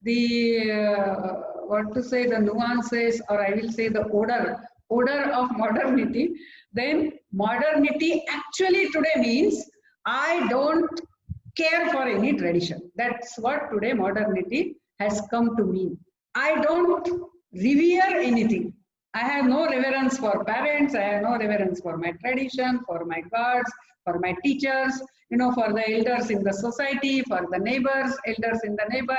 S2: the, the nuances, or I will say the odor of modernity, then modernity actually today means I don't care for any tradition. That's what today modernity has come to mean. I don't revere anything. I have no reverence for parents. I have no reverence for my tradition, for my gods, for my teachers, for the elders in the society, for the neighbors, elders in the neighbor.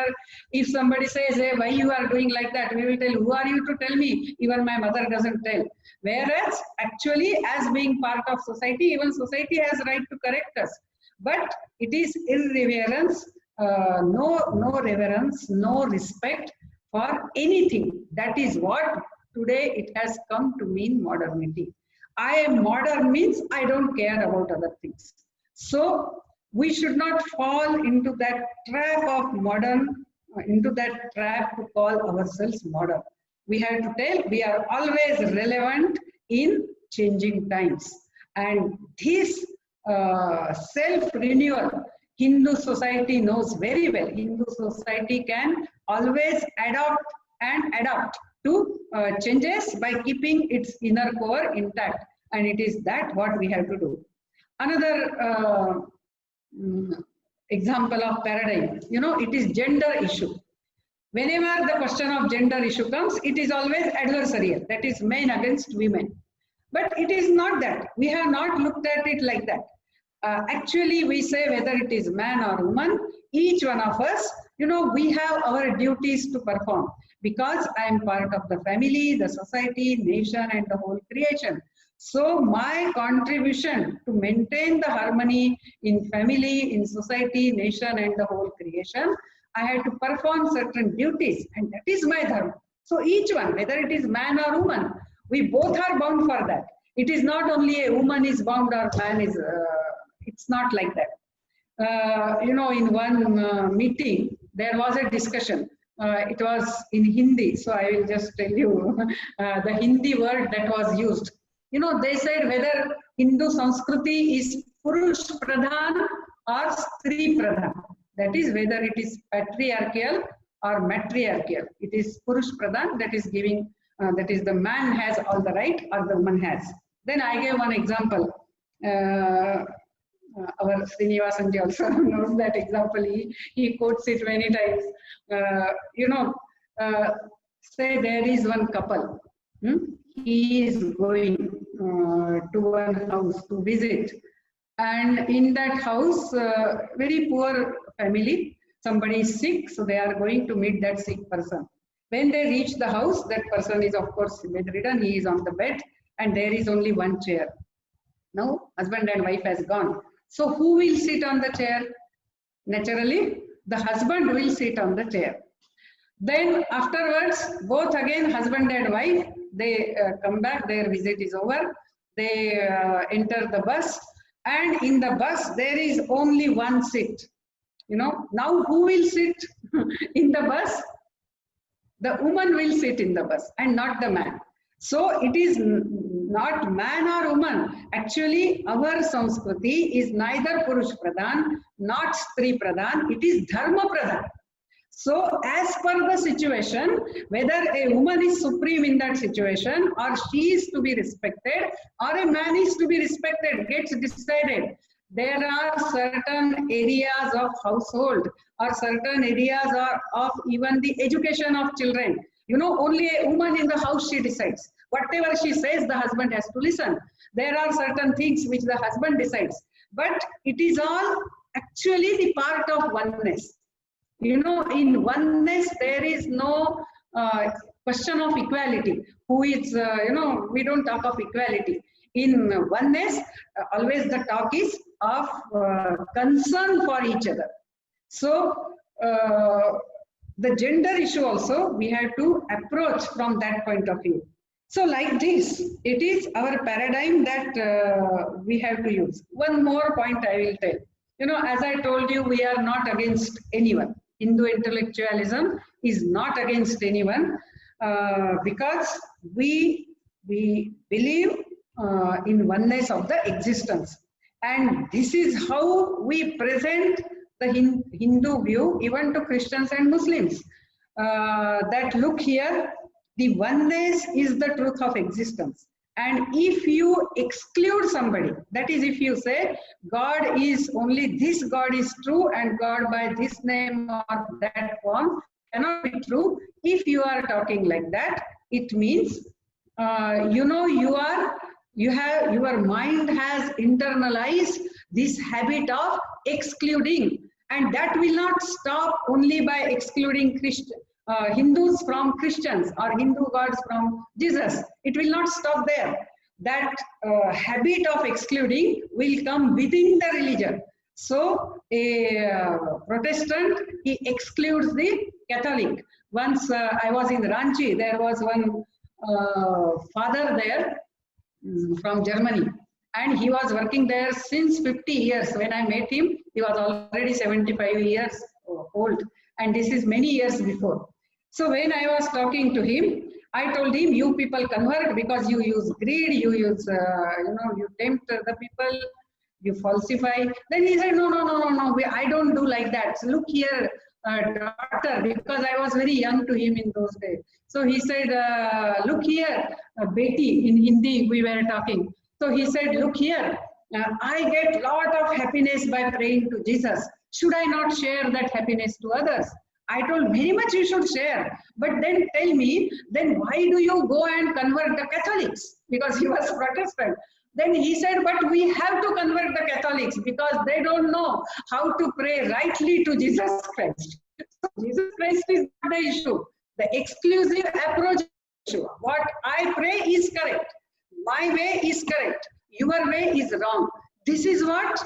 S2: If somebody says, hey, why you are doing like that, we will tell, who are you to tell me? Even my mother doesn't tell. Whereas actually, as being part of society, even society has right to correct us. But it is irreverence, no reverence, no respect for anything. That is what today it has come to mean modernity. I am modern means I don't care about other things. So we should not fall into that trap of modern, into that trap to call ourselves modern. We have to tell we are always relevant in changing times. And this self-renewal, Hindu society knows very well. Hindu society can always adapt and adapt to changes by keeping its inner core intact, and it is that what we have to do. Another example of paradigm, it is gender issue. Whenever the question of gender issue comes, it is always adversarial, that is men against women. But it is not that. We have not looked at it like that. Actually, we say whether it is man or woman, each one of us, we have our duties to perform, because I am part of the family, the society, nation, and the whole creation. So my contribution to maintain the harmony in family, in society, nation, and the whole creation, I have to perform certain duties, and that is my dharma. So each one, whether it is man or woman, we both are bound for that. It is not only a woman is bound or man is, it's not like that. In one meeting, there was a discussion. It was in Hindi, so I will just tell you the Hindi word that was used. They said whether Hindu Sanskriti is Purush Pradhan or Stri Pradhan. That is whether it is patriarchal or matriarchal. It is Purush Pradhan, that is giving, that is the man has all the right or the woman has. Then I gave one example. Our Srinivasanji also knows that example. He quotes it many times. Say there is one couple. He is going to one house to visit. And in that house, very poor family, somebody is sick, so they are going to meet that sick person. When they reach the house, that person is of course bedridden, he is on the bed, and there is only one chair. Now, husband and wife has gone. So who will sit on the chair? Naturally, the husband will sit on the chair. Then afterwards, both again, husband and wife, they come back, their visit is over. They enter the bus, and in the bus, there is only one seat. Now who will sit in the bus? The woman will sit in the bus and not the man. So it is not man or woman. Actually, our Sanskriti is neither Purush Pradhan, not Stri Pradhan, it is Dharma Pradhan. So as per the situation, whether a woman is supreme in that situation or she is to be respected or a man is to be respected gets decided. There are certain areas of household or certain areas of even the education of children. You know, only a woman in the house, she decides. Whatever she says, the husband has to listen. There are certain things which the husband decides. But it is all actually the part of oneness. You know, in oneness, there is no question of equality. Who is, we don't talk of equality. In oneness, always the talk is of concern for each other. So, the gender issue also, we have to approach from that point of view. So like this, it is our paradigm that we have to use. One more point I will tell. You know, as I told you, we are not against anyone. Hindu intellectualism is not against anyone because we believe in oneness of the existence. And this is how we present the Hindu view even to Christians and Muslims. That look here, the oneness is the truth of existence. And if you exclude somebody, that is, if you say God is only this God is true and God by this name or that form cannot be true, if you are talking like that, it means your mind has internalized this habit of excluding, and that will not stop only by excluding Hindus from Christians or Hindu gods from Jesus. It will not stop there. That habit of excluding will come within the religion. So a Protestant, he excludes the Catholic. Once I was in Ranchi, there was one father there from Germany, and he was working there since 50 years. When I met him, he was already 75 years old, and this is many years before. So when I was talking to him, I told him, you people convert because you use greed, you use, you tempt the people, you falsify. Then he said, no, I don't do like that. So look here, daughter, because I was very young to him in those days. So he said, look here, Beti, in Hindi we were talking. So he said, look here, I get lot of happiness by praying to Jesus. Should I not share that happiness to others? I told, very much you should share. But then tell me, then why do you go and convert the Catholics? Because he was Protestant. Then he said, but we have to convert the Catholics because they don't know how to pray rightly to Jesus Christ. So Jesus Christ is not the issue. The exclusive approach is the issue. What I pray is correct. My way is correct. Your way is wrong. This is what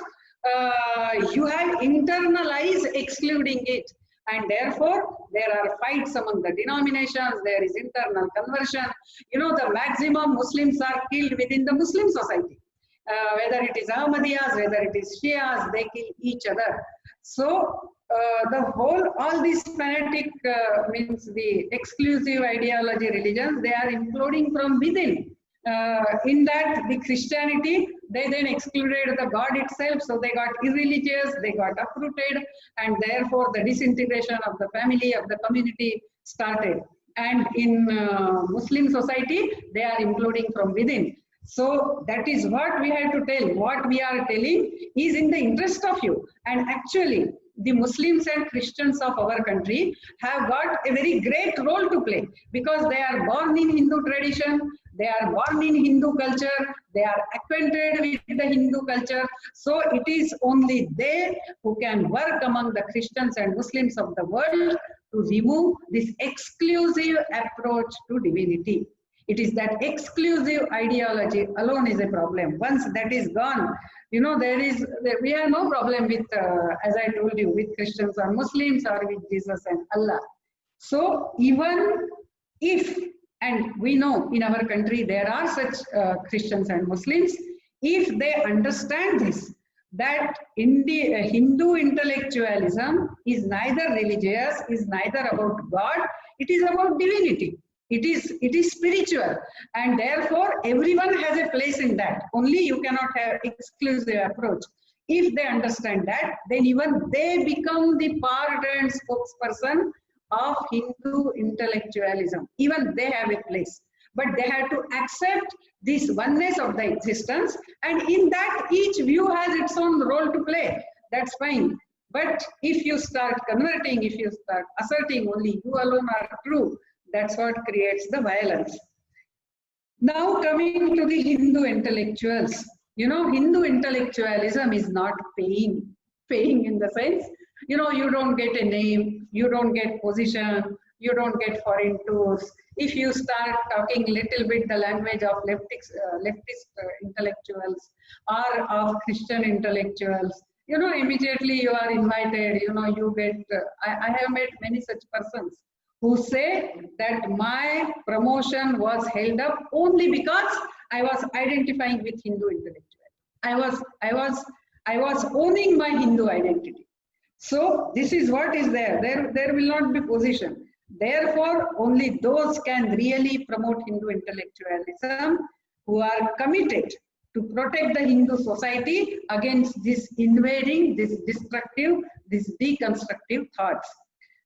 S2: you have internalized excluding it. And therefore, there are fights among the denominations, there is internal conversion. You know, the maximum Muslims are killed within the Muslim society. Whether it is Ahmadiyyas, whether it is Shias, they kill each other. So, all these fanatic, means the exclusive ideology religions, they are imploding from within. In that, the Christianity, they then excluded the God itself, so they got irreligious, they got uprooted, and therefore the disintegration of the family, of the community started. And in Muslim society, they are imploding from within. So that is what we have to tell. What we are telling is in the interest of you. And actually, the Muslims and Christians of our country have got a very great role to play because they are born in Hindu tradition, they are born in Hindu culture, they are acquainted with the Hindu culture. So it is only they who can work among the Christians and Muslims of the world to remove this exclusive approach to divinity. It is that exclusive ideology alone is a problem. Once that is gone, you know, we have no problem with, as I told you, with Christians or Muslims or with Jesus and Allah. So even if, and we know in our country there are such Christians and Muslims, if they understand this, that Hindu intellectualism is neither religious, is neither about God, it is about divinity. It is spiritual, and therefore everyone has a place in that. Only you cannot have exclusive approach. If they understand that, then even they become the part and spokesperson of Hindu intellectualism. Even they have a place, but they have to accept this oneness of the existence, and in that each view has its own role to play. That's fine. But if you start converting, if you start asserting only you alone are true, that's what creates the violence. Now coming to the Hindu intellectuals, you know, Hindu intellectualism is not paying in the sense, you know, you don't get a name, you don't get position, you don't get foreign tours. If you start talking little bit the language of leftist intellectuals or of Christian intellectuals, you know, immediately you are invited, you know, you get, I have met many such persons who say that my promotion was held up only because I was identifying with Hindu intellectual. I was owning my Hindu identity. So this is what is there. There will not be position. Therefore, only those can really promote Hindu intellectualism who are committed to protect the Hindu society against this invading, this destructive, this deconstructive thoughts.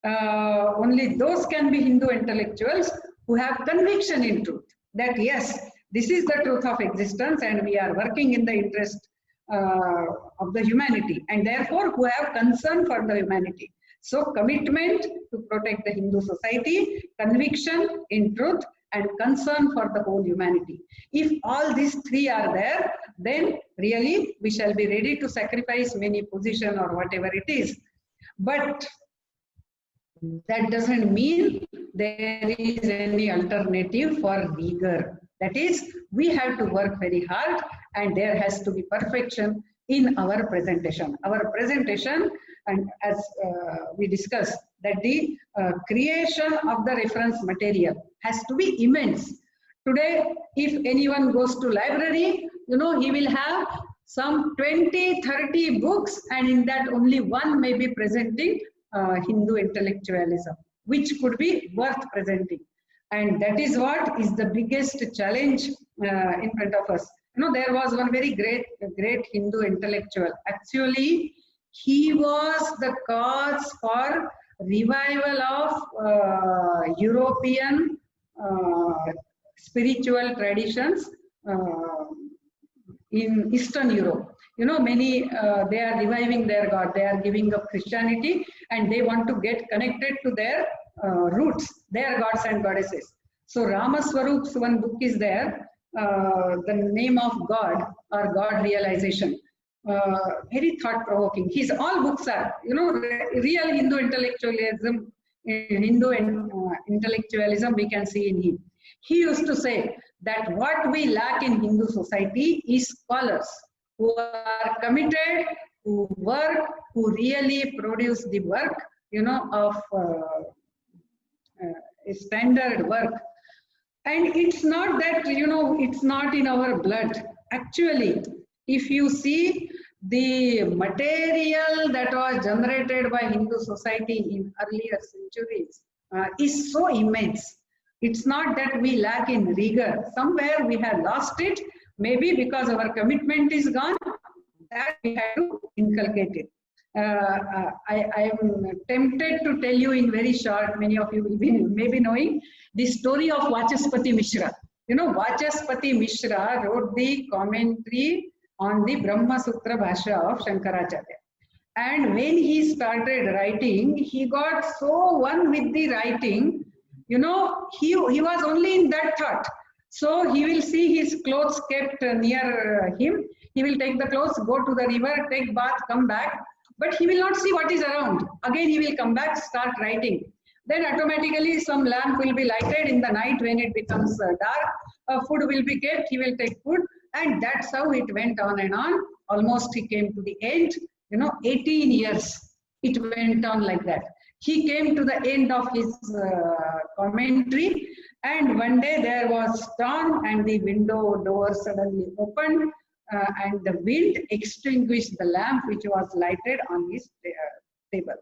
S2: Only those can be Hindu intellectuals who have conviction in truth, that yes, this is the truth of existence and we are working in the interest of the humanity, and therefore who have concern for the humanity. So commitment to protect the Hindu society, conviction in truth, and concern for the whole humanity. If all these three are there, then really we shall be ready to sacrifice many position or whatever it is. But that doesn't mean there is any alternative for rigor. That is, we have to work very hard and there has to be perfection in our presentation. Our presentation, and as we discussed, that the creation of the reference material has to be immense. Today, if anyone goes to library, you know, he will have some 20-30 books, and in that only one may be presenting Hindu intellectualism, which could be worth presenting. And that is what is the biggest challenge in front of us. You know, there was one very great Hindu intellectual. Actually, he was the cause for revival of European spiritual traditions in Eastern Europe. You know, many, they are reviving their God, they are giving up Christianity and they want to get connected to their roots, their gods and goddesses. So Ramaswarup's one book is there, the name of God or God realization. Very thought-provoking. His all books are, you know, real Hindu intellectualism, intellectualism we can see in him. He used to say that what we lack in Hindu society is scholars who are committed, who work, who really produce the work, you know, of standard work. And it's not that, you know, it's not in our blood. Actually, if you see the material that was generated by Hindu society in earlier centuries is so immense. It's not that we lack in rigor. Somewhere we have lost it, maybe because our commitment is gone, that we have to inculcate it. I am tempted to tell you in very short, many of you may be knowing, the story of Vachaspati Mishra. You know, Vachaspati Mishra wrote the commentary on the Brahma Sutra Bhashya of Shankaracharya. And when he started writing, he got so one with the writing, you know, he was only in that thought. So he will see his clothes kept near him. He will take the clothes, go to the river, take bath, come back. But he will not see what is around. Again, he will come back, start writing. Then automatically some lamp will be lighted in the night when it becomes dark. Food will be kept, he will take food. And that's how it went on and on. Almost he came to the end, you know, 18 years. It went on like that. He came to the end of his commentary, and one day there was storm and the window door suddenly opened and the wind extinguished the lamp which was lighted on his table.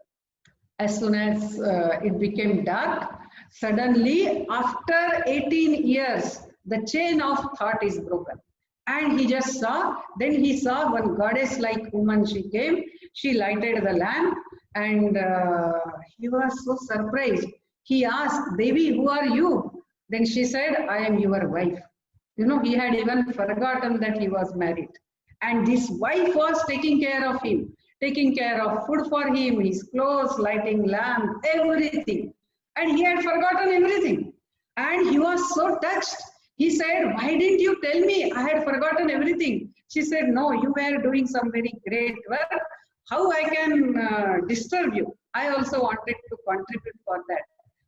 S2: As soon as it became dark, Suddenly, after 18 years, the chain of thought is broken. And he just saw, then he saw one goddess-like woman, she came, she lighted the lamp, and he was so surprised. He asked, Devi, who are you? Then she said, I am your wife. You know, he had even forgotten that he was married. And this wife was taking care of him, taking care of food for him, his clothes, lighting lamp, everything. And he had forgotten everything. And he was so touched. He said, why didn't you tell me? I had forgotten everything. She said, no, you were doing some very great work. How I can disturb you? I also wanted to contribute for that.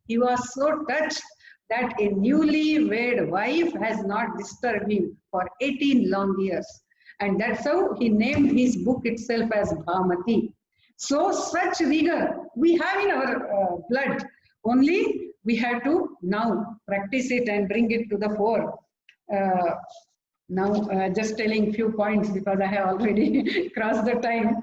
S2: He was so touched that a newly wed wife has not disturbed him for 18 long years. And that's how he named his book itself as Bhamati. So such rigor we have in our blood. Only we have to now practice it and bring it to the fore. Now, just telling few points because I have already crossed the time.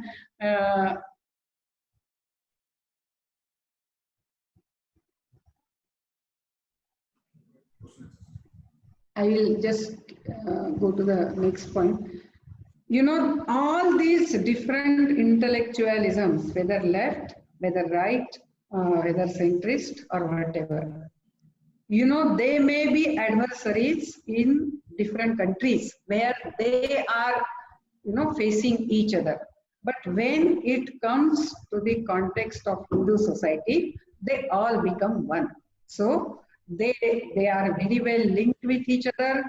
S2: I will just go to the next point. You know, all these different intellectualisms, whether left, whether right, whether centrist or whatever, you know, they may be adversaries in different countries where they are, you know, facing each other. But when it comes to the context of Hindu society, they all become one. So they are very well linked with each other.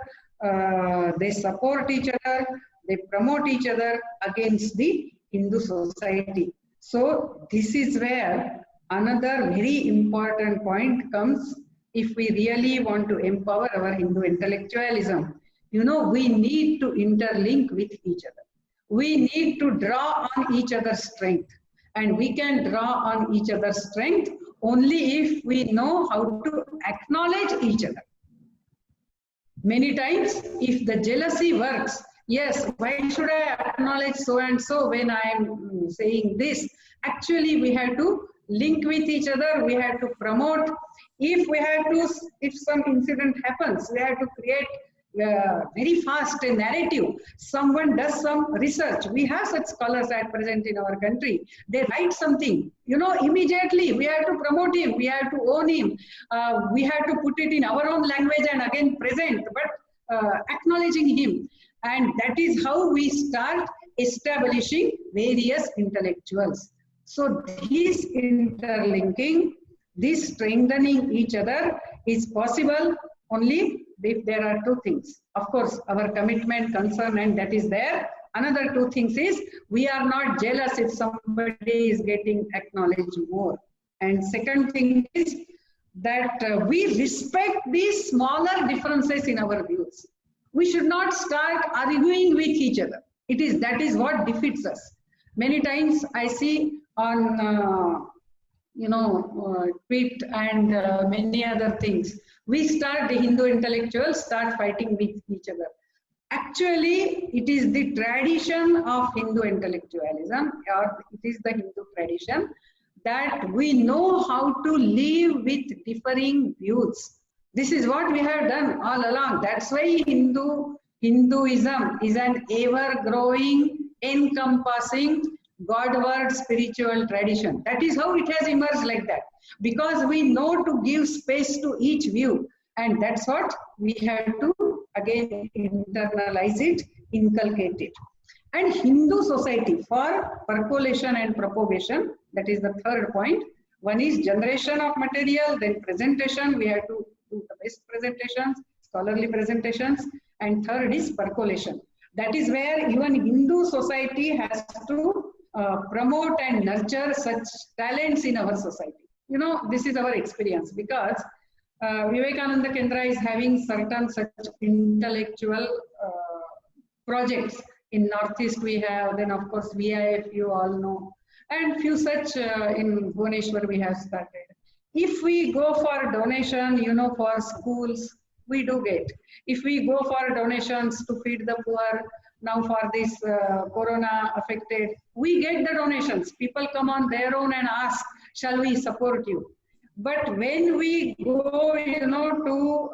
S2: They support each other. They promote each other against the Hindu society. So this is where another very important point comes. If we really want to empower our Hindu intellectualism, you know, we need to interlink with each other. We need to draw on each other's strength. And we can draw on each other's strength only if we know how to acknowledge each other. Many times, if the jealousy works, yes, why should I acknowledge so and so when I am saying this? Actually, we have to link with each other, we have to promote. If some incident happens, we have to create very fast a narrative. Someone does some research. We have such scholars at present in our country. They write something, you know, immediately we have to promote him, we have to own him, we have to put it in our own language and again present, but acknowledging him. And that is how we start establishing various intellectuals. So this interlinking, this strengthening each other is possible only if there are two things. Of course, our commitment, concern, and that is there. Another two things is we are not jealous if somebody is getting acknowledged more. And second thing is that we respect these smaller differences in our views. We should not start arguing with each other. That is what defeats us. Many times I see on tweet and many other things, the Hindu intellectuals start fighting with each other. Actually, it is the tradition of Hindu intellectualism, or it is the Hindu tradition, that we know how to live with differing views. This is what we have done all along. That's why Hinduism is an ever-growing, encompassing, Godward spiritual tradition. That is how it has emerged like that. Because we know to give space to each view. And that's what we have to, again, internalize it, inculcate it. And Hindu society, for percolation and propagation, that is the third point. One is generation of material, then presentation. We have to do the best presentations, scholarly presentations. And third is percolation. That is where even Hindu society has to promote and nurture such talents in our society. You know, this is our experience because Vivekananda Kendra is having certain such intellectual projects. In Northeast we have, then of course VIF you all know, and few such in Bhubaneswar we have started. If we go for donation, you know, for schools, we do get. If we go for donations to feed the poor, now for this corona affected, we get the donations. People come on their own and ask, shall we support you? But when we go, to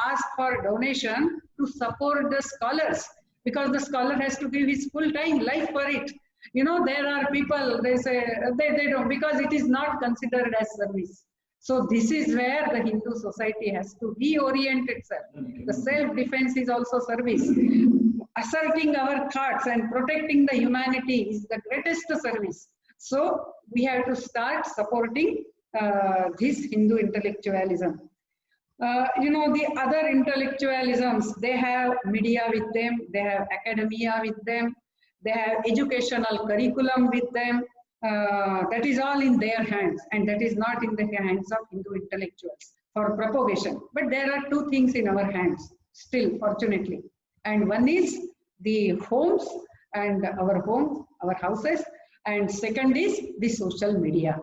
S2: ask for donation to support the scholars, because the scholar has to give his full-time life for it. There are people, they say, they don't, because it is not considered as service. So this is where the Hindu society has to reorient itself. The self-defense is also service. Asserting our thoughts and protecting the humanity is the greatest service. So we have to start supporting this Hindu intellectualism. The other intellectualisms, they have media with them, they have academia with them, they have educational curriculum with them. That is all in their hands, and that is not in the hands of Hindu intellectuals for propagation. But there are two things in our hands still, fortunately. And one is the homes and our houses, and second is the social media.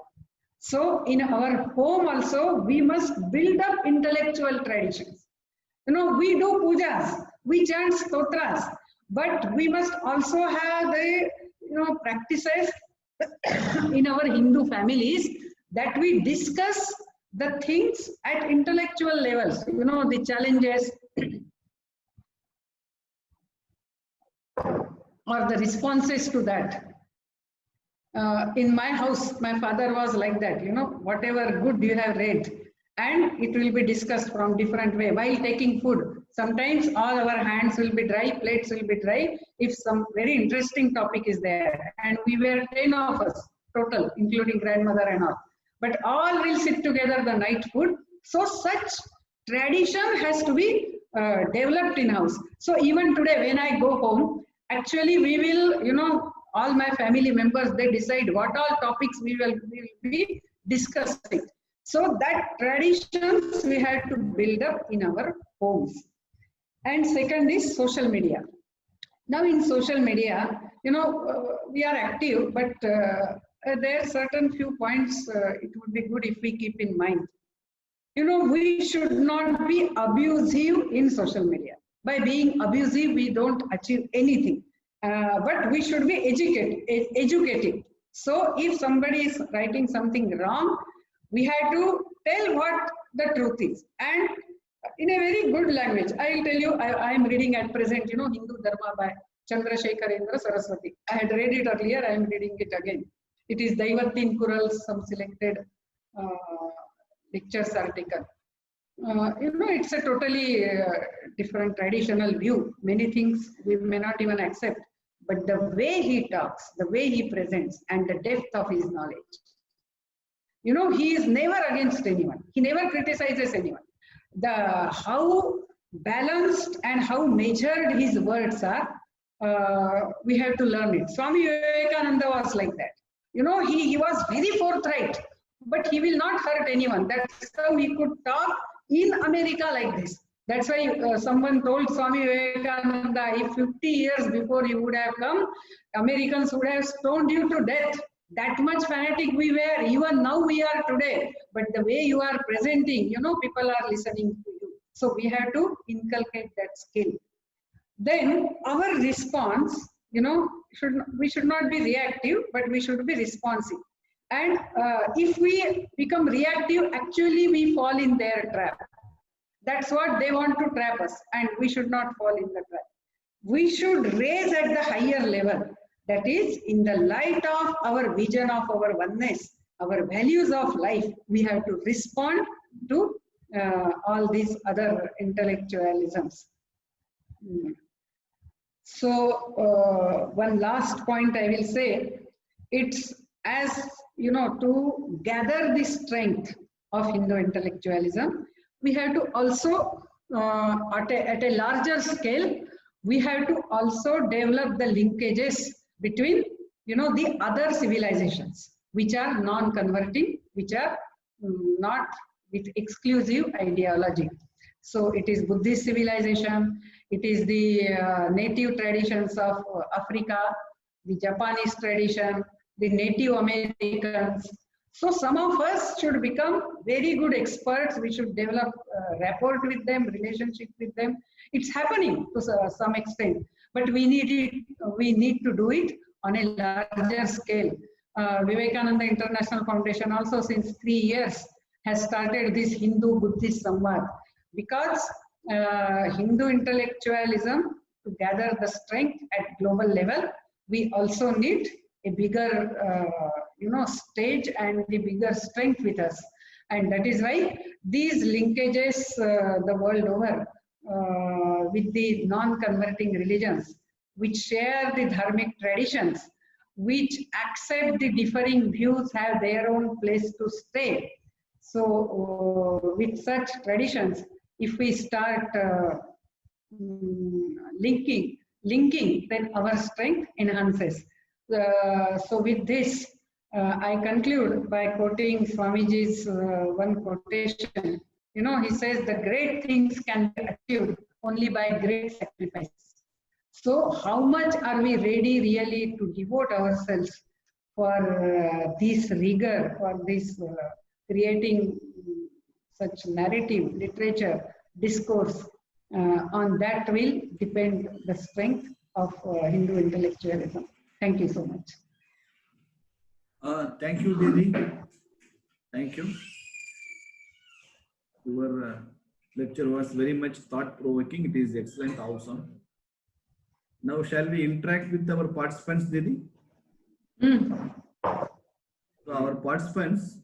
S2: So in our home also, we must build up intellectual traditions. We do pujas, we chant stotras, but we must also have the practices in our Hindu families that we discuss the things at intellectual levels, the challenges or the responses to that. In my house, my father was like that, whatever good you have read, and it will be discussed from different way while taking food. Sometimes all our hands will be dry, plates will be dry, if some very interesting topic is there. And we were 10 of us total, including grandmother and all. But all will sit together the night food. So such tradition has to be developed in house. So even today when I go home, actually we will, all my family members, they decide what all topics we will be discussing. So that traditions we have to build up in our homes. And second is social media. Now in social media, we are active, but there are certain few points it would be good if we keep in mind. We should not be abusive in social media. By being abusive, we don't achieve anything. But we should be educated. So if somebody is writing something wrong, we have to tell what the truth is. And in a very good language. I will tell you, I am reading at present, Hindu Dharma by Chandrasekharendra Saraswati. I had read it earlier, I am reading it again. It is Daivattin Kural's some selected lectures article. It's a totally different traditional view. Many things we may not even accept. But the way he talks, the way he presents, and the depth of his knowledge. He is never against anyone. He never criticizes anyone. How balanced and how measured his words are, we have to learn it. Swami Vivekananda was like that. He was very forthright, but he will not hurt anyone. That's how he could talk in America like this. That's why someone told Swami Vivekananda, if 50 years before you would have come, Americans would have stoned you to death. That much fanatic we were, even now we are today. But the way you are presenting, people are listening to you. So we have to inculcate that skill. Then our response, we should not be reactive, but we should be responsive. And if we become reactive, actually we fall in their trap. That's what they want to trap us, and we should not fall in the trap. We should raise at the higher level. That is, in the light of our vision of our oneness, our values of life, we have to respond to all these other intellectualisms. So one last point I will say, it's as to gather the strength of Hindu intellectualism, we have to also at a larger scale, we have to also develop the linkages between the other civilizations which are non-converting, which are not with exclusive ideology. So it is Buddhist civilization, it is the native traditions of Africa, the Japanese tradition, the Native Americans. So some of us should become very good experts. We should develop rapport with them, relationship with them. It's happening to some extent, but we need to do it on a larger scale. Vivekananda International Foundation also since 3 years, has started this Hindu-Buddhist Samvad, because Hindu intellectualism, to gather the strength at global level, we also need a bigger stage and a bigger strength with us. And that is why these linkages the world over with the non-converting religions, which share the dharmic traditions, which accept the differing views, have their own place to stay. So with such traditions, if we start linking, then our strength enhances. So with this, I conclude by quoting Swamiji's one quotation. He says the great things can be achieved only by great sacrifices. So how much are we ready really to devote ourselves for this rigor, for this creating such narrative, literature, discourse? On that will depend the strength of Hindu intellectualism. Thank you so much.
S1: Thank you, Didi. Thank you. Your lecture was very much thought-provoking. It is excellent, awesome. Now, shall we interact with our participants, Didi? So, our participants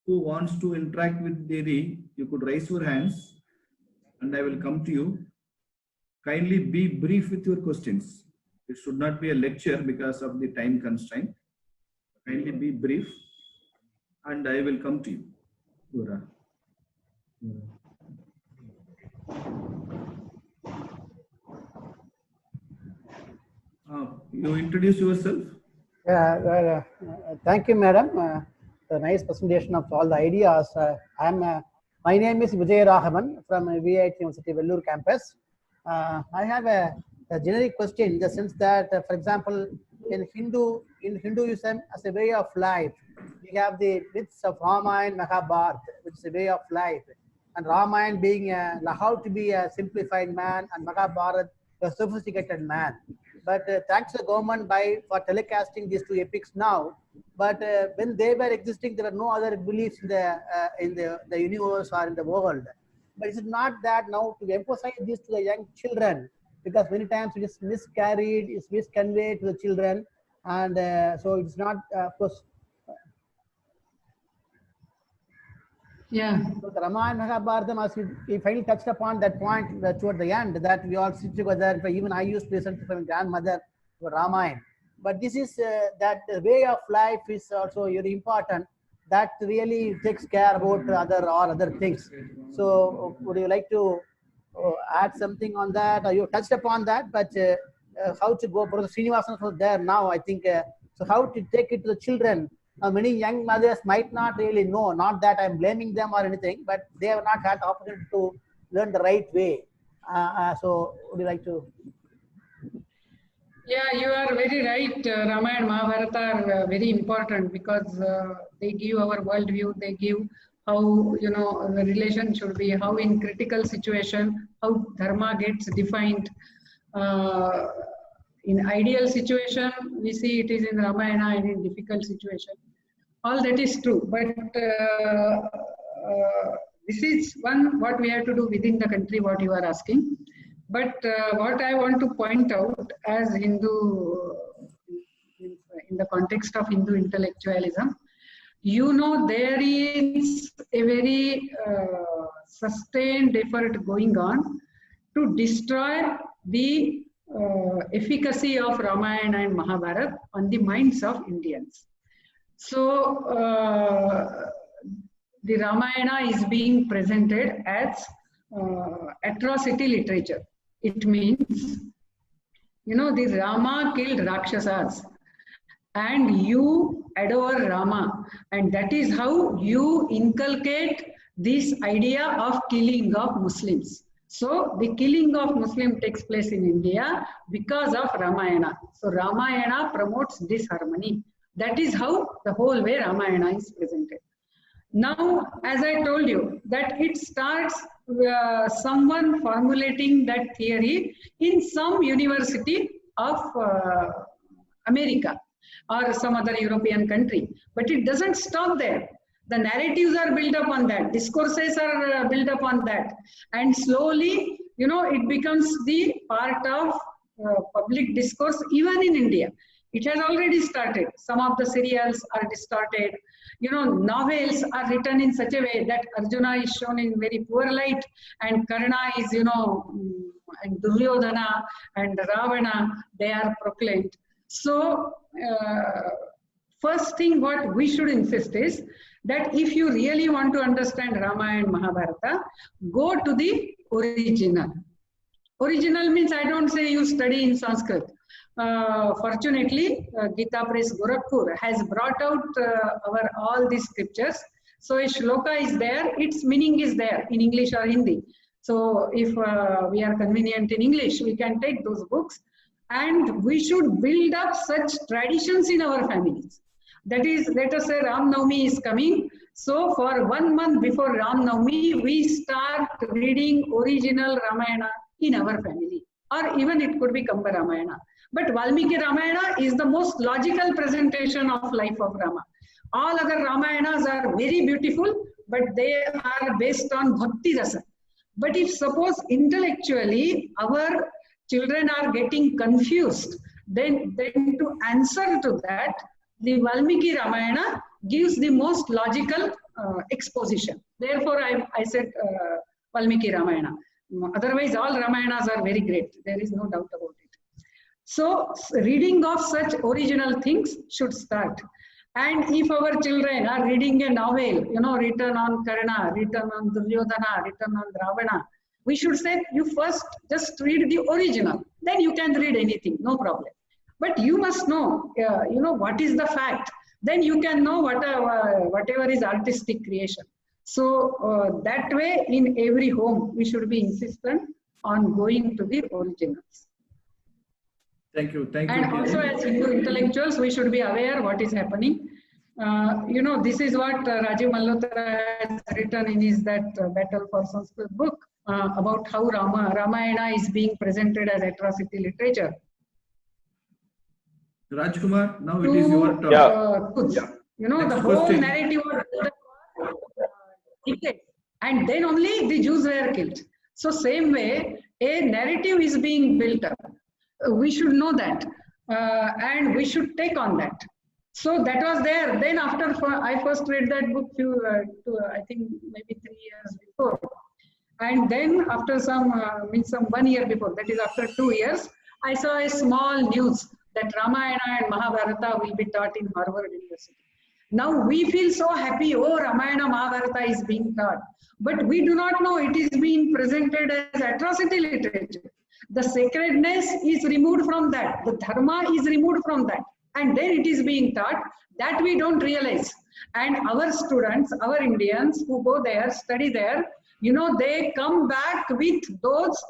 S1: who wants to interact with Didi, you could raise your hands, and I will come to you. Kindly be brief with your questions. It should not be a lecture because of the time constraint. Kindly be brief, and I will come to you. You introduce yourself.
S3: Thank you, madam. The nice presentation of all the ideas. My name is Vijay Raghavan from VIT University Vellore campus. I have a generic question in the sense that, for example, in Hinduism as a way of life, we have the myths of Ramayana, Mahabharata, which is a way of life, and Ramayana being how to be a simplified man, and Mahabharata a sophisticated man. But thanks to the government for telecasting these two epics now. But when they were existing, there were no other beliefs in the universe or in the world. But is it not that now to emphasize this to the young children, because many times it is miscarried, it's misconveyed to the children, and so it's not, of course.
S2: Yeah.
S3: So the Ramayana Mahabharata, we finally touched upon that point toward the end, that we all sit together. Even I used to listen to my grandmother for Ramayana. But this is that the way of life is also very important. That really takes care about other things. So would you like to add something on that? You touched upon that, but how to go? Professor Srinivasan was there now, I think. So how to take it to the children? Now, many young mothers might not really know, not that I'm blaming them or anything, but they have not had the opportunity to learn the right way. So would you like to?
S2: Yeah, you are very right. Ramayana and Mahabharata are very important because they give our worldview, they give how, the relation should be, how in critical situation, how dharma gets defined. In ideal situation, we see it is in Ramayana, and in difficult situation. All that is true, but this is what we have to do within the country, what you are asking. But what I want to point out as Hindu, in the context of Hindu intellectualism, there is a very sustained effort going on to destroy the efficacy of Ramayana and Mahabharata on the minds of Indians. So the Ramayana is being presented as atrocity literature. It means, the Rama killed Rakshasas and you adore Rama, and that is how you inculcate this idea of killing of Muslims. So the killing of Muslim takes place in India because of Ramayana. So Ramayana promotes disharmony. That is how the whole way Ramayana is presented. Now, as I told you, that it starts someone formulating that theory in some university of America or some other European country. But it doesn't stop there. The narratives are built upon that. Discourses are built upon that. And slowly, you know, it becomes the part of public discourse, even in India. It has already started. Some of the serials are distorted. You know, novels are written in such a way that Arjuna is shown in very poor light, and Karna is, you know, and Duryodhana and Ravana, they are proclaimed. So, first thing what we should insist is that if you really want to understand Ramayana and Mahabharata, go to the original. Original means I don't say you study in Sanskrit. Fortunately, Gita Press Gorakhpur has brought out all these scriptures. So a shloka is there, its meaning is there in English or Hindi. So if we are convenient in English, we can take those books, and we should build up such traditions in our families. That is, let us say Ram Navami is coming. So for 1 month before Ram Navami, we start reading original Ramayana in our family, or even it could be Kamba Ramayana. But Valmiki Ramayana is the most logical presentation of life of Rama. All other Ramayanas are very beautiful, but they are based on Bhakti Rasa. But if suppose intellectually our children are getting confused, then to answer to that, the Valmiki Ramayana gives the most logical exposition. Therefore, I said Valmiki Ramayana. Otherwise, all Ramayanas are very great. There is no doubt about it. So, reading of such original things should start. And if our children are reading a novel, you know, written on Karna, written on Duryodhana, written on Ravana, we should say, you first just read the original. Then you can read anything, no problem. But you must know, you know, what is the fact. Then you can know whatever is artistic creation. So that way, in every home, we should be insistent on going to the originals.
S1: Thank you. Thank you.
S2: And also, as Hindu intellectuals, we should be aware what is happening. You know, this is what Rajiv Malhotra has written in his Battle for Sanskrit book about how Ramayana is being presented as atrocity literature.
S1: Rajkumar, now it is your turn.
S2: Yeah. You know,
S1: Next
S2: the whole
S1: question.
S2: narrative was decades, and then only the Jews were killed. So same way, a narrative is being built up. We should know that, and we should take on that. So that was there. Then after I first read that book, I think maybe 3 years before, and then after some 1 year before, that is after 2 years, I saw a small news that Ramayana and Mahabharata will be taught in Harvard University. Now we feel so happy, oh, Ramayana, Mahabharata is being taught. But we do not know it is being presented as atrocity literature. The sacredness is removed from that. The dharma is removed from that. And then it is being taught that we don't realize. And our students, our Indians who go there, study there, you know, they come back with those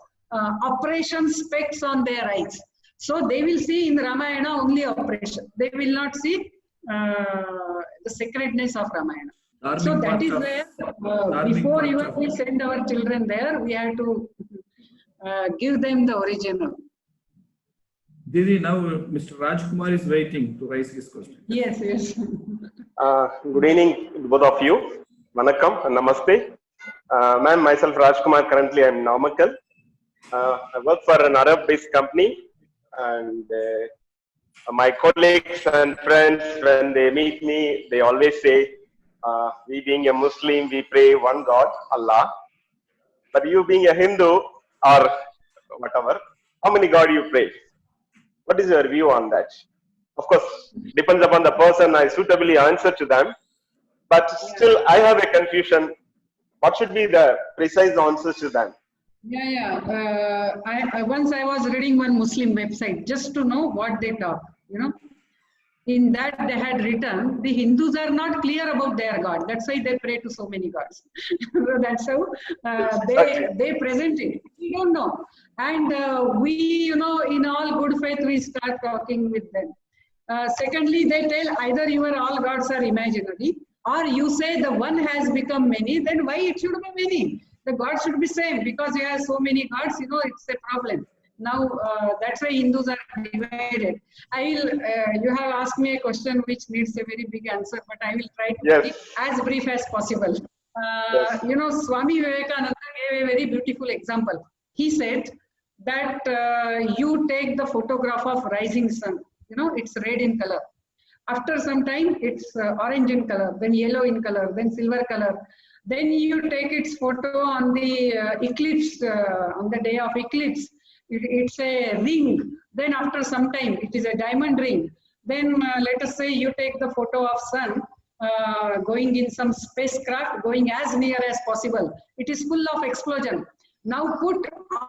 S2: oppression specks on their eyes. So they will see in Ramayana only oppression. They will not see the sacredness of Ramayana. So that is where, before even we send our children there, we have to give them the original.
S1: Didi, now Mr. Rajkumar is waiting to raise his question.
S2: Yes, yes.
S4: Good evening, both of you. Vanakkam and Namaste. Ma'am, myself Rajkumar, currently I am Namakkal. I work for an Arab-based company, and my colleagues and friends, when they meet me, they always say, we being a Muslim, we pray one God, Allah. But you being a Hindu or whatever, how many God you pray? What is your view on that? Of course, depends upon the person. I suitably answer to them. But still, I have a confusion. What should be the precise answers to them?
S2: Once I was reading one Muslim website just to know what they talk, you know. In that they had written, the Hindus are not clear about their God. That's why they pray to so many gods. That's how they present it. We don't know. And we, you know, in all good faith, we start talking with them. Secondly, they tell either your all gods are imaginary, or you say the one has become many, then why it should be many? The God should be same, because you have so many gods, you know, it's a problem. Now that's why Hindus are divided. You have asked me a question which needs a very big answer, but I will try to be as brief as possible. You know, Swami Vivekananda gave a very beautiful example. He said that you take the photograph of rising sun, you know, it's red in color. After some time, it's orange in color, then yellow in color, then silver color. Then you take its photo on the eclipse, on the day of eclipse. It's a ring. Then after some time, it is a diamond ring. Then let us say you take the photo of sun going in some spacecraft, going as near as possible. It is full of explosion. Now put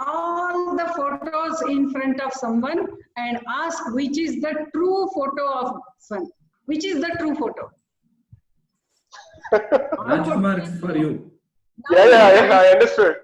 S2: all the photos in front of someone and ask which is the true photo of sun. Which is the true photo?
S1: Rajkumar, for you.
S4: Yeah, I understood.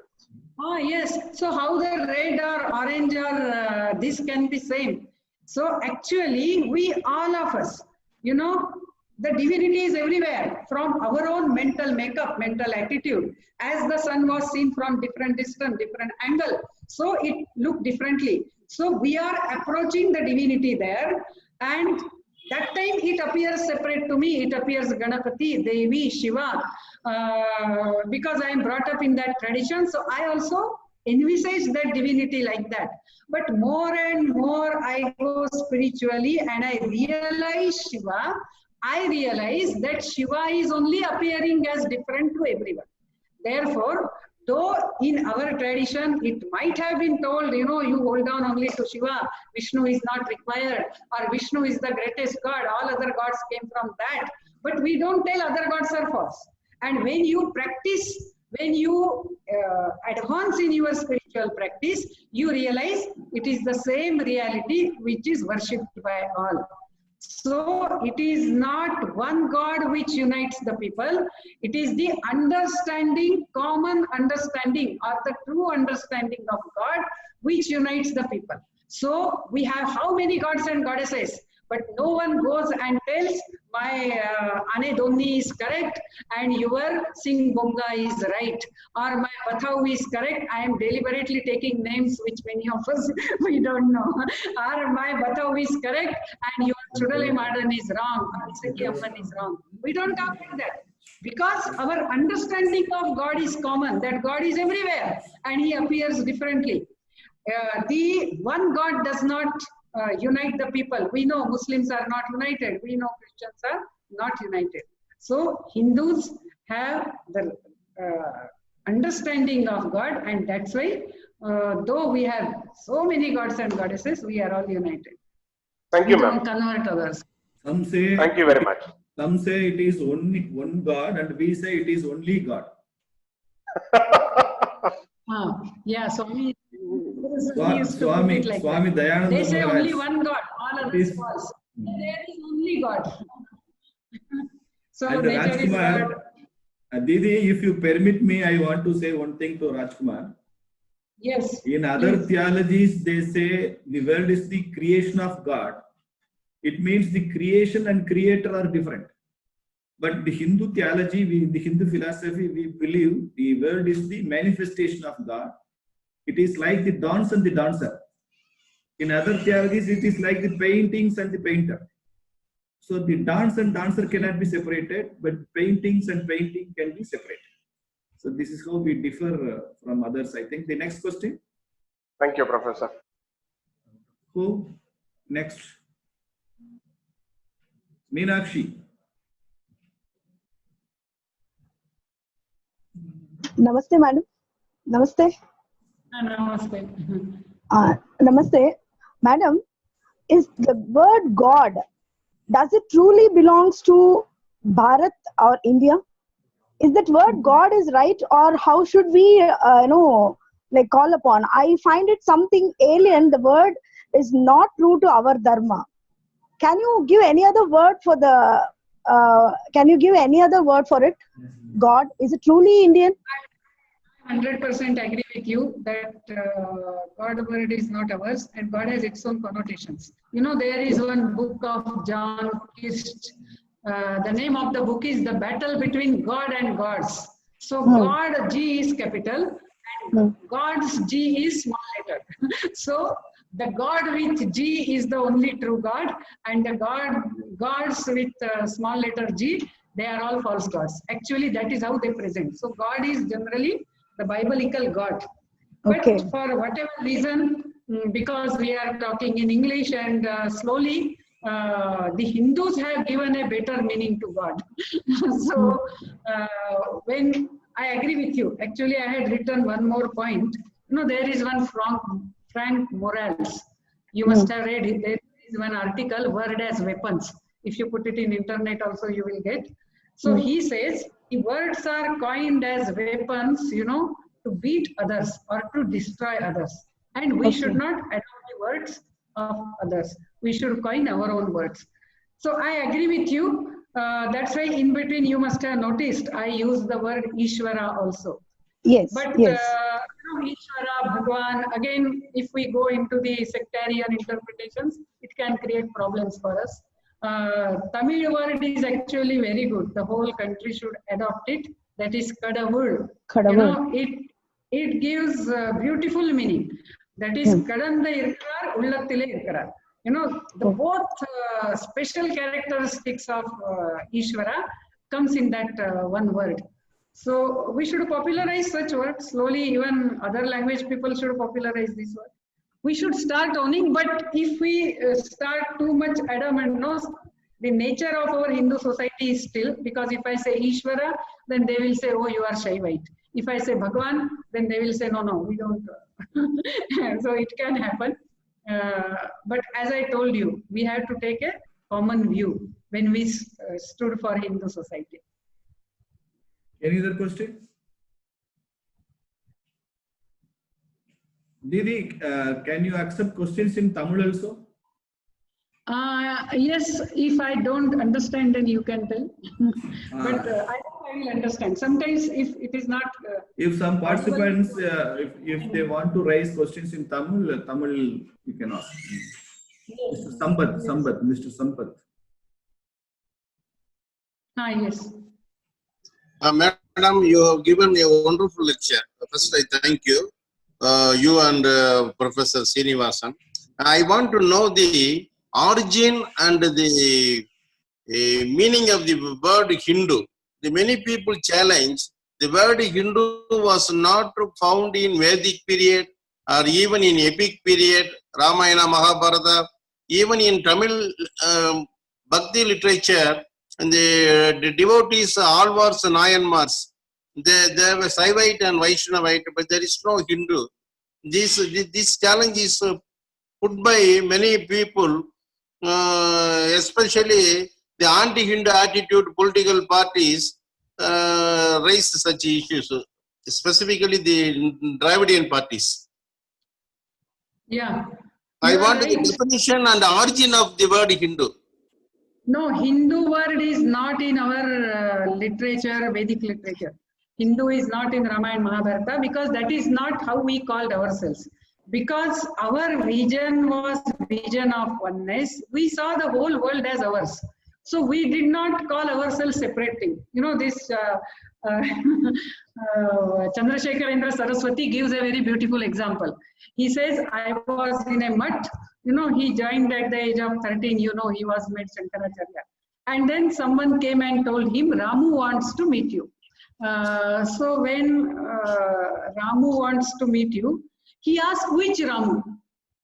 S2: Ah, yes. So how the red or orange or this can be same. So actually, we all of us, you know, the divinity is everywhere from our own mental makeup, mental attitude. As the sun was seen from different distance, different angle, so it looked differently. So we are approaching the divinity there, and that time it appears separate to me. It appears Ganapati, Devi, Shiva, because I am brought up in that tradition. So I also envisage that divinity like that. But more and more I go spiritually and I realize Shiva. I realize that Shiva is only appearing as different to everyone. Therefore, though in our tradition it might have been told, you know, you hold on only to Shiva, Vishnu is not required, or Vishnu is the greatest God, all other gods came from that. But we don't tell other gods are false. And when you practice, when you advance in your spiritual practice, you realize it is the same reality which is worshipped by all. So it is not one God which unites the people. It is the understanding, common understanding or the true understanding of God which unites the people. So we have how many gods and goddesses, but no one goes and tells my Ane Donni is correct and your Singh Bonga is right, or my Bathau is correct. I am deliberately taking names which many of us we don't know, or my Bathau is correct and your Chudale Madan is wrong, or Seki Amman is wrong. We don't talk like that because our understanding of God is common, that God is everywhere and he appears differently. The one God does not unite the people. We know Muslims are not united. We know Christians are not united. So Hindus have the understanding of God, and that's why though we have so many gods and goddesses, we are all united.
S4: Thank you, ma'am.
S2: Convert others.
S1: Some say,
S4: Thank you very much.
S1: some say it is only one God, and we say it is only God.
S2: Yeah, Swami.
S1: Swami Dayananda
S2: They say
S1: Maharaj,
S2: only one God, all others false. There is only God. So
S1: and
S2: nature is
S1: Rajkumar,
S2: God.
S1: Didi, if you permit me, I want to say one thing to Rajkumar.
S2: Yes.
S1: In other
S2: Yes.
S1: theologies, they say the world is the creation of God. It means the creation and creator are different. But the Hindu theology, the Hindu philosophy, we believe the world is the manifestation of God. It is like the dance and the dancer. In other theologies, it is like the paintings and the painter. So the dance and dancer cannot be separated, but paintings and painting can be separated. So this is how we differ from others, I think. The next question.
S4: Thank you, Professor.
S1: Who? Next. Meenakshi.
S5: Namaste, madam. Namaste.
S2: Namaste.
S5: Namaste. Madam, is the word God, does it truly belongs to Bharat or India? Is that word God is right, or how should we, call upon? I find it something alien. The word is not true to our dharma. Can you give any other word for the, God? Is it truly Indian?
S2: 100% agree with you that God word is not ours and God has its own connotations. You know, there is one book of John Kirst. The name of the book is The Battle Between God and Gods. So God, G is capital, and God's G is small letter. So the God with G is the only true God, and the gods with small letter G, they are all false gods. Actually, that is how they present. So God is generally the biblical God. But
S5: Okay.
S2: for whatever reason, because we are talking in English and slowly, the Hindus have given a better meaning to God. So when I agree with you, actually I had written one more point. You know, there is one Frank Morales. You must have read it. There is one article, Word as Weapons. If you put it in internet also, you will get. So he says, the words are coined as weapons, you know, to beat others or to destroy others. And we should not adopt the words of others. We should coin our own words. So I agree with you. That's why in between you must have noticed I use the word Ishvara also.
S5: Yes.
S2: But
S5: Yes.
S2: Ishvara, Bhagwan, again, if we go into the sectarian interpretations, it can create problems for us. Tamil word is actually very good. The whole country should adopt it. That is Kadavul. You know, it gives beautiful meaning. That is Kadanda Irkar, Ullathile Irkar. You know, the both special characteristics of Ishvara comes in that one word. So we should popularize such words slowly. Even other language people should popularize this word. We should start owning, but if we start too much adamant, no, the nature of our Hindu society is still, because if I say Ishvara, then they will say, oh, you are Shaivite. If I say Bhagwan, then they will say, no, no, we don't. So it can happen. But as I told you, we have to take a common view when we stood for Hindu society.
S1: Any other question? Didi, can you accept questions in Tamil also?
S2: Yes, if I don't understand, then you can tell. But I will understand. Sometimes if it is not...
S1: if some participants, if they want to raise questions in Tamil, you can ask. Mr. Sampath, Mr. Sampath.
S2: Yes.
S6: Madam, you have given a wonderful lecture. First, I thank you, you and Professor Srinivasan. I want to know the origin and the meaning of the word Hindu. The many people challenge the word Hindu was not found in Vedic period or even in epic period, Ramayana, Mahabharata, even in Tamil Bhakti literature. And the devotees, all were Nayanmars. They were Saivite and Vaishnavite, but there is no Hindu. This challenge is put by many people, especially the anti-Hindu attitude political parties raise such issues, specifically the Dravidian parties.
S2: Yeah.
S6: I want the definition and the origin of the word Hindu.
S2: No, Hindu word is not in our literature, Vedic literature. Hindu is not in Ramayana, Mahabharata, because that is not how we called ourselves. Because our vision was vision of oneness, we saw the whole world as ours. So we did not call ourselves separate thing. You know, this Chandrasekharendra Saraswati gives a very beautiful example. He says, I was in a mutt. You know, he joined at the age of 13, you know, he was made Shankaracharya. And then someone came and told him, Ramu wants to meet you. So when Ramu wants to meet you, he asked which Ramu?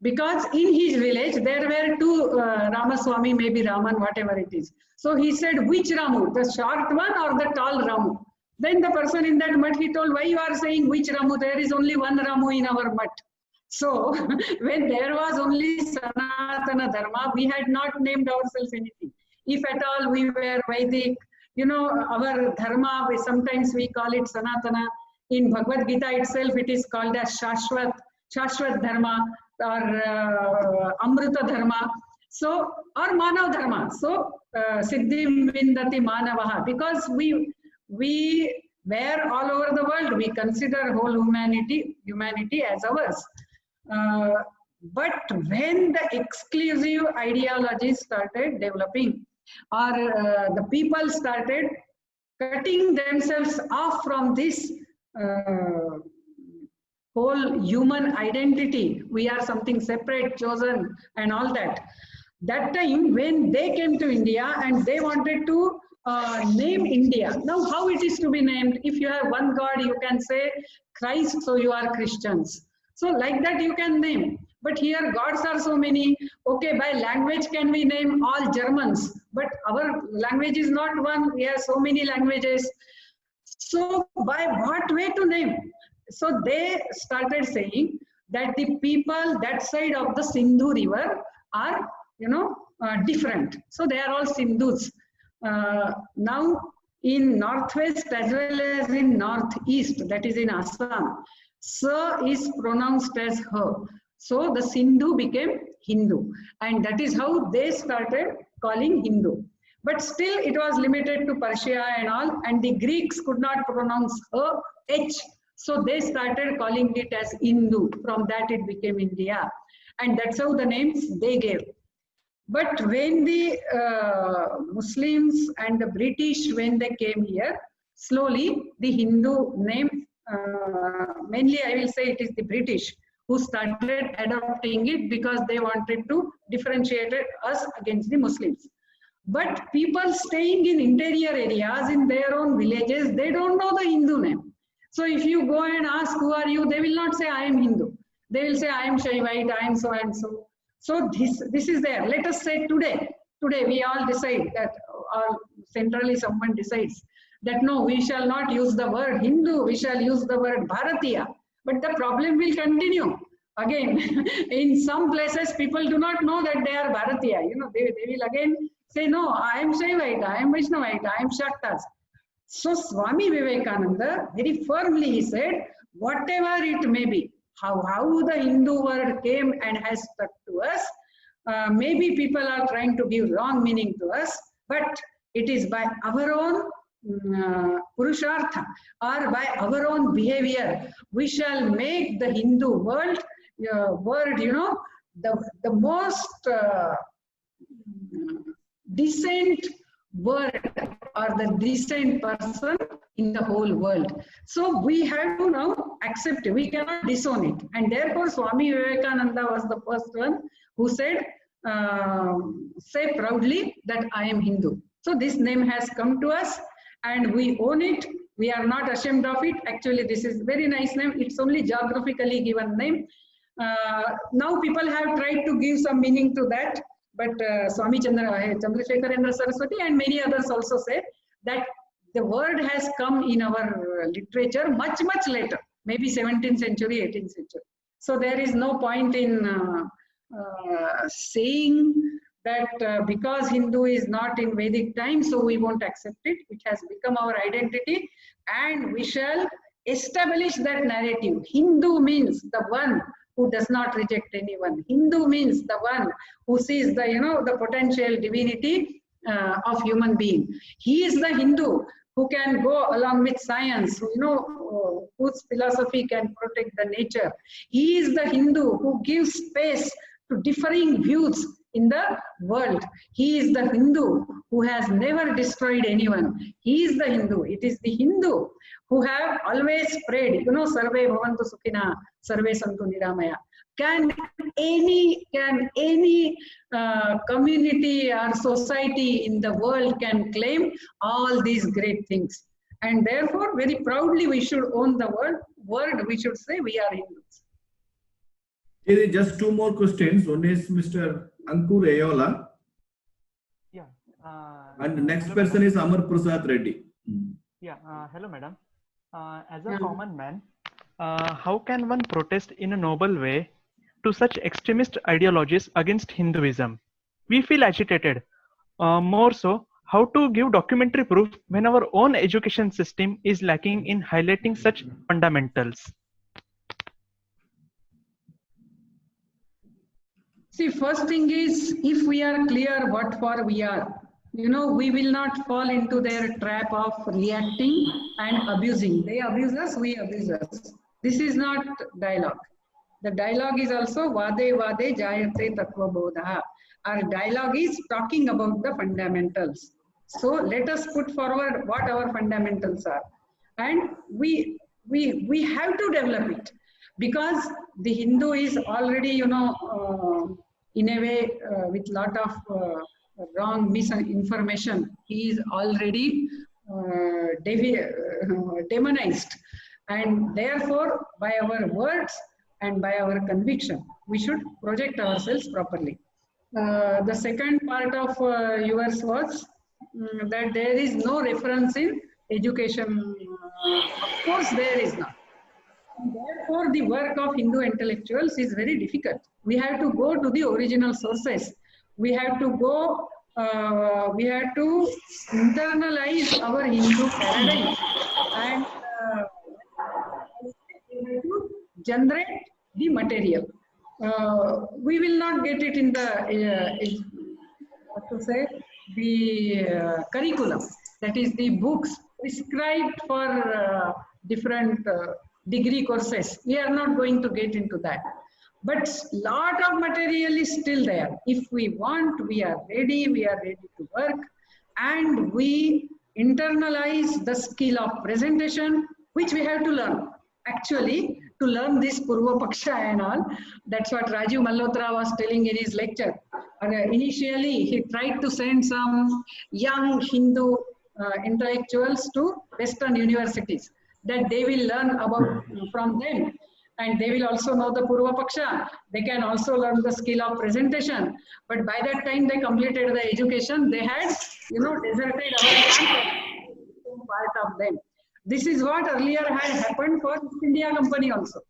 S2: Because in his village, there were two Ramaswamy, maybe Raman, whatever it is. So he said, which Ramu? The short one or the tall Ramu? Then the person in that mutt, he told, why you are saying which Ramu? There is only one Ramu in our mutt. So when there was only Sanatana Dharma, we had not named ourselves anything. If at all we were Vedic, you know, our Dharma, sometimes we call it Sanatana. In Bhagavad Gita itself, it is called as Shashwat Dharma or Amrita Dharma. So, or Manav Dharma. So, Siddhim Vindati Manavaha. Because we were all over the world, we consider whole humanity as ours. But when the exclusive ideologies started developing, or the people started cutting themselves off from this whole human identity. We are something separate, chosen, and all that. That time when they came to India and they wanted to name India. Now, how it is to be named? If you have one God, you can say Christ, so you are Christians. So like that you can name. But here gods are so many. Okay, by language can we name all Germans? But our language is not one. We have so many languages. So by what way to name? So they started saying that the people that side of the Sindhu river are, different. So they are all Sindhus. Now in northwest as well as in northeast, that is in Assam, Sa is pronounced as H. So the Sindhu became Hindu, and that is how they started calling Hindu. But still it was limited to Persia and all, and the Greeks could not pronounce H, so they started calling it as Hindu. From that it became India, and that's how the names they gave. But when the Muslims and the British, when they came here, slowly the Hindu name, mainly I will say it is the British who started adopting it because they wanted to differentiate us against the Muslims. But people staying in interior areas, in their own villages, they don't know the Hindu name. So if you go and ask who are you, they will not say I am Hindu. They will say I am Shaivite, I am so and so. So this is there. Let us say today we all decide that, or centrally someone decides that no, we shall not use the word Hindu, we shall use the word Bharatiya. But the problem will continue. Again, in some places people do not know that they are Bharatiya. They will again say, no, I am Shaivite, I am Vaishnavite, I am Shaktas. So Swami Vivekananda very firmly he said, whatever it may be, how the Hindu word came and has stuck to us, maybe people are trying to give wrong meaning to us, but it is by our own Purushartha or by our own behavior, we shall make the Hindu word, the most decent word or the decent person in the whole world. So we have to now accept it. We cannot disown it. And therefore Swami Vivekananda was the first one who said, say proudly that I am Hindu. So this name has come to us and we own it. We are not ashamed of it. Actually, this is very nice name. It's only geographically given name. Now people have tried to give some meaning to that. But Swami Chandrasekharendra Saraswati and many others also say that the word has come in our literature much later, maybe 17th century, 18th century. So there is no point in saying that because Hindu is not in Vedic time, so we won't accept it. It has become our identity and we shall establish that narrative. Hindu means the one who does not reject anyone. Hindu means the one who sees the, the potential divinity of human being. He is the Hindu who can go along with science, whose philosophy can protect the nature. He is the Hindu who gives space to differing views in the world. He is the Hindu who has never destroyed anyone. He is the Hindu. It is the Hindu who have always prayed, Sarve Bhavantu Sukhina, Sarve Santu Niramaya. Can any community or society in the world can claim all these great things? And therefore, very proudly, we should own the word. We should say we are Hindus.
S1: Here is just two more questions. One is Mr. Ankur Ayola.
S7: Yeah.
S1: And the next person is Amar Prasad Reddy.
S7: Yeah. Hello, madam. As a common man, how can one protest in a noble way to such extremist ideologies against Hinduism? We feel agitated. More so, how to give documentary proof when our own education system is lacking in highlighting such fundamentals?
S2: See, first thing is, if we are clear what for we are, we will not fall into their trap of reacting and abusing. They abuse us, we abuse us. This is not dialogue. The dialogue is also Vade Vade Jayate Tattva Bodha. Our dialogue is talking about the fundamentals. So let us put forward what our fundamentals are. And we have to develop it. because the Hindu is already, you know, in a way with lot of wrong misinformation, he is already demonized, and therefore by our words and by our conviction, we should project ourselves properly. The second part of yours was that there is no reference in education. Of course, there is not. And therefore, the work of Hindu intellectuals is very difficult. We have to go to the original sources. We have to go, we have to internalize our Hindu paradigm, and we have to generate the material. We will not get it in the, what to say, the curriculum. That is the books prescribed for different degree courses. We are not going to get into that. But lot of material is still there. If we want, we are ready to work, and we internalize the skill of presentation, which we have to learn. Actually, to learn this Purva Paksha and all, that's what Rajiv Malhotra was telling in his lecture. Initially, he tried to send some young Hindu intellectuals to Western universities, that they will learn about from them, and they will also know the Purva Paksha. They can also learn the skill of presentation. But by that time they completed the education, they had, you know, deserted our camp, part of them. This is what earlier had happened for East India Company also.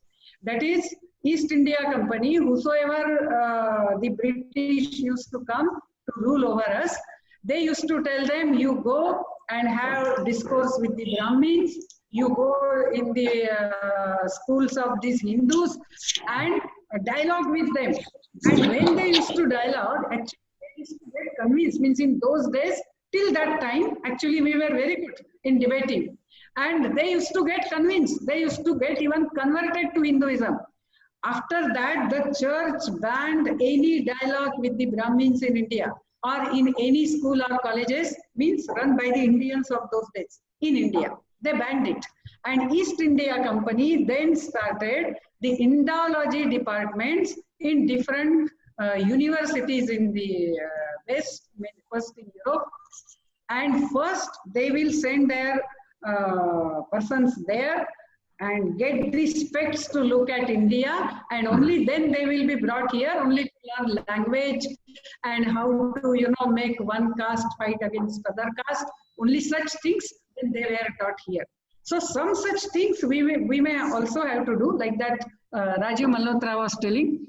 S2: That is, East India Company, whosoever the British used to come to rule over us, they used to tell them, you go and have discourse with the Brahmins, you go in the schools of these Hindus and dialogue with them. And when they used to dialogue, actually they used to get convinced. Means in those days, till that time, actually we were very good in debating. And they used to get convinced. They used to get even converted to Hinduism. After that, the church banned any dialogue with the Brahmins in India or in any school or colleges, means run by the Indians of those days in India. They banned it. And East India Company then started the Indology departments in different universities in the West, first in Europe. And first they will send their persons there and get the specs to look at India, and only then they will be brought here only to learn language and how to, you know, make one caste fight against other caste. Only such things when they were taught here. So some such things we may also have to do, like that Rajiv Malhotra was telling.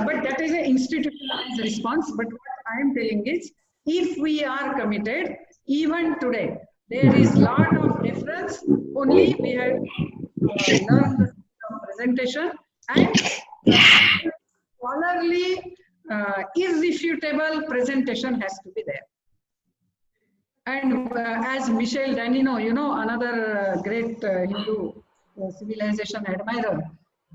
S2: But that is an institutionalized response. But what I am telling is, if we are committed, even today, there is lot of difference. Only we have to learn the presentation, and scholarly, irrefutable presentation has to be there. And as Michel Danino, you know, another great Hindu civilization admirer,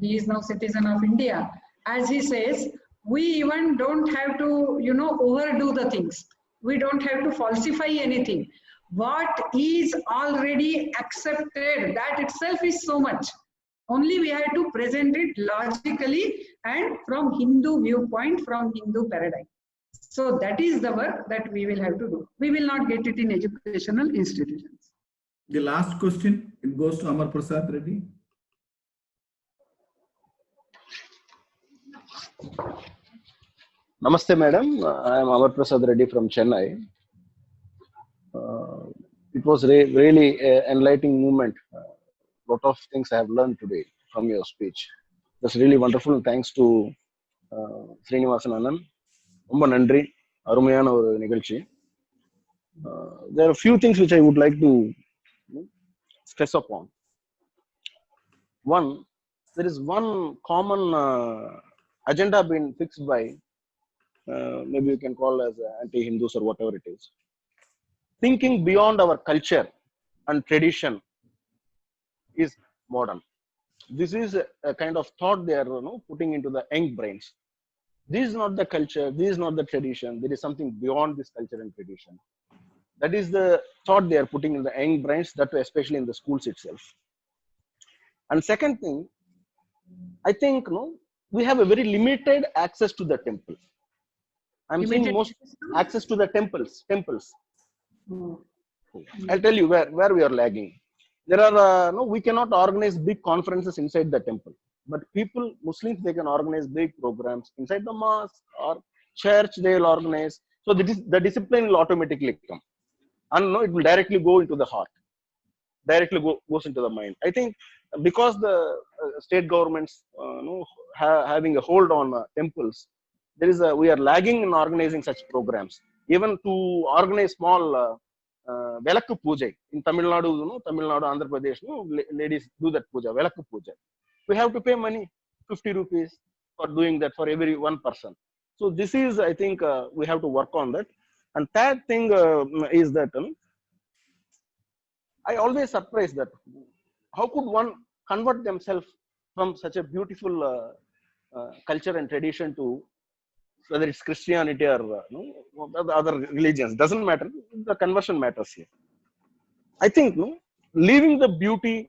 S2: he is now citizen of India. As he says, we even don't have to, you know, overdo the things. We don't have to falsify anything. What is already accepted, that itself is so much. Only we have to present it logically and from Hindu viewpoint, from Hindu paradigm. So that is the work that we will have to do. We will not get it in educational institutions.
S1: The last question, it goes to Amar Prasad Reddy.
S8: Namaste, madam. I am Amar Prasad Reddy from Chennai. It was really an enlightening moment. Lot of things I have learned today from your speech. That's really wonderful. Thanks to Srinivasan Anand. ரொம்ப நன்றி, அருமையான ஒரு நிகழ்ச்சி. There are a few things which I would like to stress upon. One, there is one common agenda being fixed by maybe you can call as anti-Hindus or whatever it is. Thinking beyond our culture and tradition is modern. This is a kind of thought they are, you know, putting into the young brains. This is not the culture, this is not the tradition, there is something beyond this culture and tradition. That is the thought they are putting in the young brains, that especially in the schools itself. And second thing, I think we have a very limited access to the temple. I'm saying
S2: Limited
S8: most access to the temples.
S2: Hmm.
S8: I'll tell you where we are lagging. There are we cannot organize big conferences inside the temple, but Muslims, they can organize big programs inside the mosque or church. They will organize, so the discipline will automatically come, and it will directly go into the heart, directly goes into the mind. I think because the state governments having a hold on temples, we are lagging in organizing such programs. Even to organize small Velakku Puja in Tamil Nadu, Andhra Pradesh, ladies do that puja, Velakku Puja. We have to pay money, 50 rupees for doing that for every one person. So this is, I think, we have to work on that. And third thing is that I always surprised that how could one convert themselves from such a beautiful culture and tradition to whether it's Christianity or other religions, doesn't matter. The conversion matters here. I think leaving the beauty,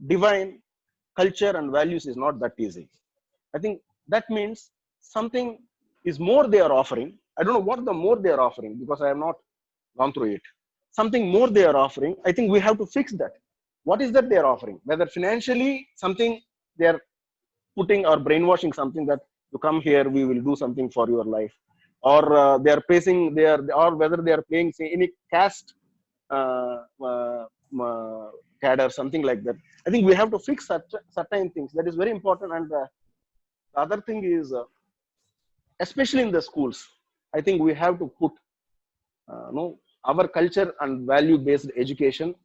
S8: divine culture and values is not that easy. I think that means something is more they are offering. I don't know what the more they are offering because I have not gone through it. Something more they are offering. I think we have to fix that. What is that they are offering? Whether financially something they are putting or brainwashing something that you come here, we will do something for your life, or they are paying or whether they are paying any caste cadre, something like that. I think we have to fix certain things. That is very important. And the other thing is, especially in the schools, I think we have to put our culture and value-based education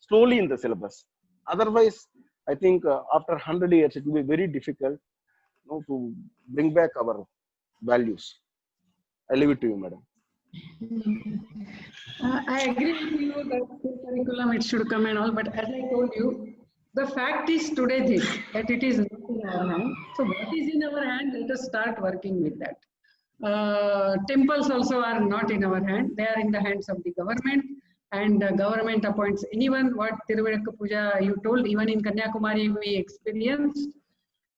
S8: slowly in the syllabus. Otherwise, I think after 100 years, it will be very difficult to bring back our values. I leave it to you, madam.
S2: I agree with you that school curriculum, it should come and all, but as I told you, the fact is today this, that it is not in our hand. So what is in our hand, let us start working with that. Temples also are not in our hand. They are in the hands of the government, and the government appoints anyone. What Tiruvilakku Puja you told, even in Kanyakumari we experienced.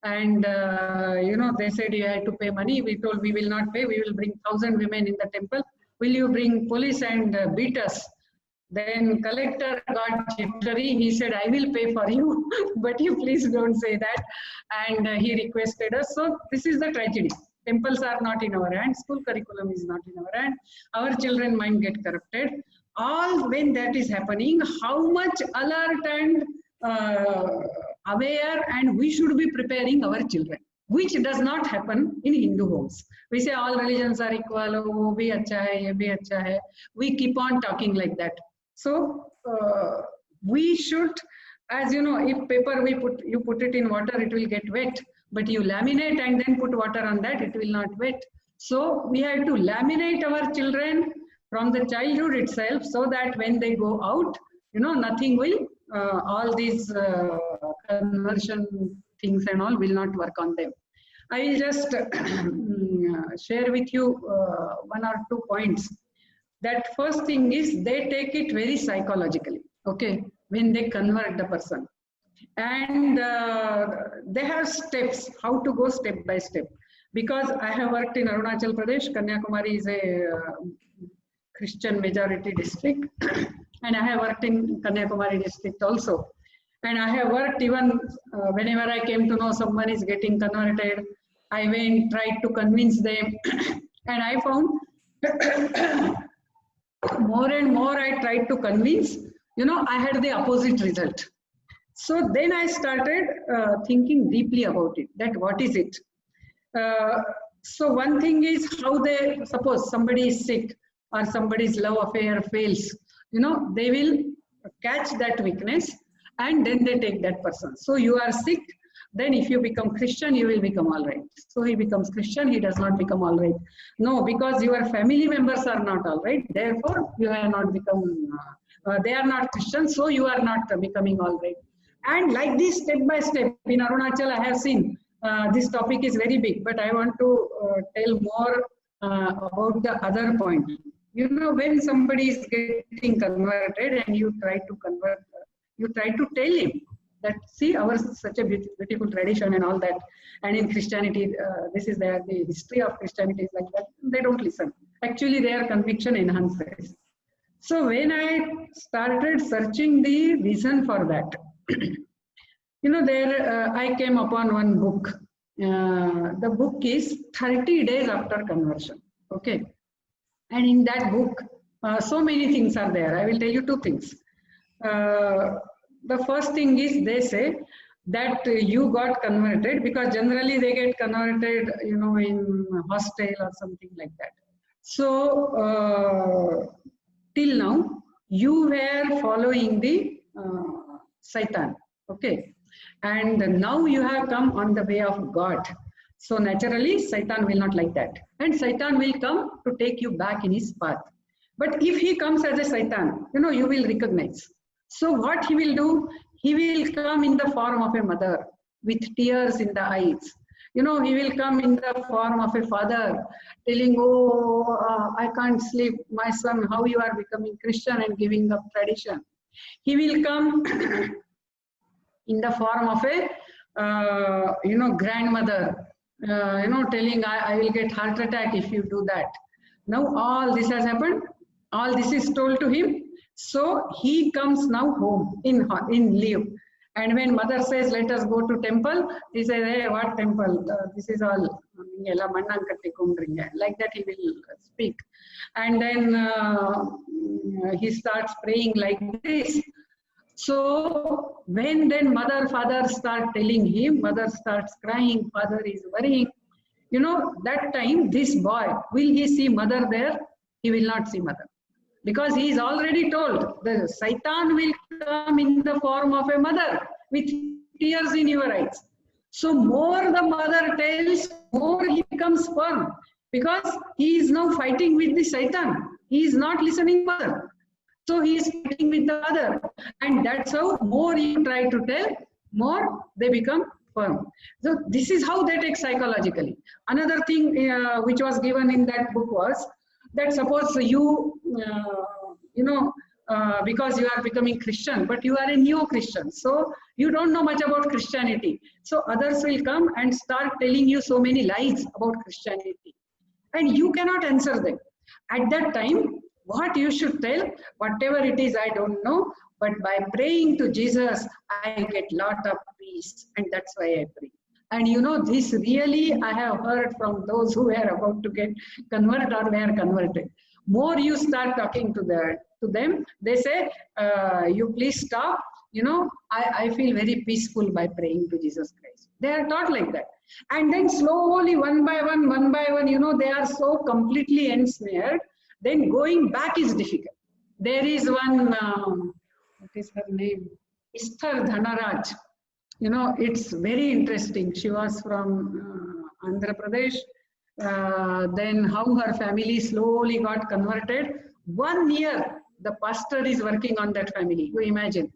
S2: And they said you had to pay money. We told we will not pay. We will bring 1,000 women in the temple. Will you bring police and beat us? Then collector got jittery. He said, I will pay for you, but you please don't say that. And he requested us. So this is the tragedy. Temples are not in our hand. School curriculum is not in our hand. Our children might get corrupted. All when that is happening, how much alert and aware, and we should be preparing our children, which does not happen in Hindu homes. We say all religions are equal, oh, wo bhi acha hai, ye bhi acha hai. We keep on talking like that. So we should, as you know, if paper you put it in water, it will get wet, but you laminate and then put water on that, it will not wet. So we have to laminate our children from the childhood itself, so that when they go out, nothing will, all these conversion things and all will not work on them. I will just share with you one or two points. That first thing is they take it very psychologically, okay, when they convert the person. And they have steps, how to go step by step. Because I have worked in Arunachal Pradesh, Kanyakumari is a Christian majority district, and I have worked in Kanyakumari district also. And I have worked even whenever I came to know someone is getting converted, I went, tried to convince them, and I found more and more I tried to convince, I had the opposite result. So then I started thinking deeply about it, that what is it? So one thing is how they, suppose somebody is sick or somebody's love affair fails, they will catch that weakness and then they take that person. So you are sick, then if you become Christian, you will become all right. So he becomes Christian, he does not become all right. No, because your family members are not all right, therefore you have not become, they are not Christian, so you are not becoming all right. And like this, step by step, in Arunachal I have seen, this topic is very big, but I want to tell more about the other point. When somebody is getting converted and you try to convert, you try to tell him that see ours is such a beautiful tradition and all that, and in Christianity this is the history of Christianity is like that. They don't listen. Actually, their conviction enhances. So when I started searching the reason for that, there I came upon one book. The book is 30 Days After Conversion. Okay, and in that book, so many things are there. I will tell you two things. The first thing is they say that you got converted because generally they get converted, in hostel or something like that. So till now you were following the Satan, okay, and now you have come on the way of God. So naturally Satan will not like that, and Satan will come to take you back in his path. But if he comes as a Satan, you will recognize. So what he will do, he will come in the form of a mother with tears in the eyes. He will come in the form of a father telling, oh, I can't sleep, my son, how you are becoming Christian and giving up tradition. He will come in the form of a, grandmother, telling, I will get heart attack if you do that. Now all this has happened. All this is told to him. So he comes now home in leave. And when mother says, let us go to temple, he says, hey, what temple? This is all, like that he will speak. And then he starts praying like this. So when then mother, father start telling him, mother starts crying, father is worrying, that time this boy, will he see mother there? He will not see mother. Because he is already told, the Satan will come in the form of a mother with tears in your eyes. So more the mother tells, more he becomes firm. Because he is now fighting with the Satan. He is not listening to mother. So he is fighting with the mother. And that's how more you try to tell, more they become firm. So this is how they take psychologically. Another thing which was given in that book was, that suppose you, because you are becoming Christian, but you are a neo-Christian, so you don't know much about Christianity. So others will come and start telling you so many lies about Christianity, and you cannot answer them. At that time, what you should tell, whatever it is, I don't know, but by praying to Jesus, I get lot of peace, and that's why I pray. And this really I have heard from those who were about to get converted or were converted. More you start talking to them, they say, you please stop. I feel very peaceful by praying to Jesus Christ. They are taught like that. And then slowly, one by one, they are so completely ensnared. Then going back is difficult. There is one, what is her name? Esther Dhanaraj. It's very interesting. She was from Andhra Pradesh. Then how her family slowly got converted. 1 year, the pastor is working on that family. You imagine,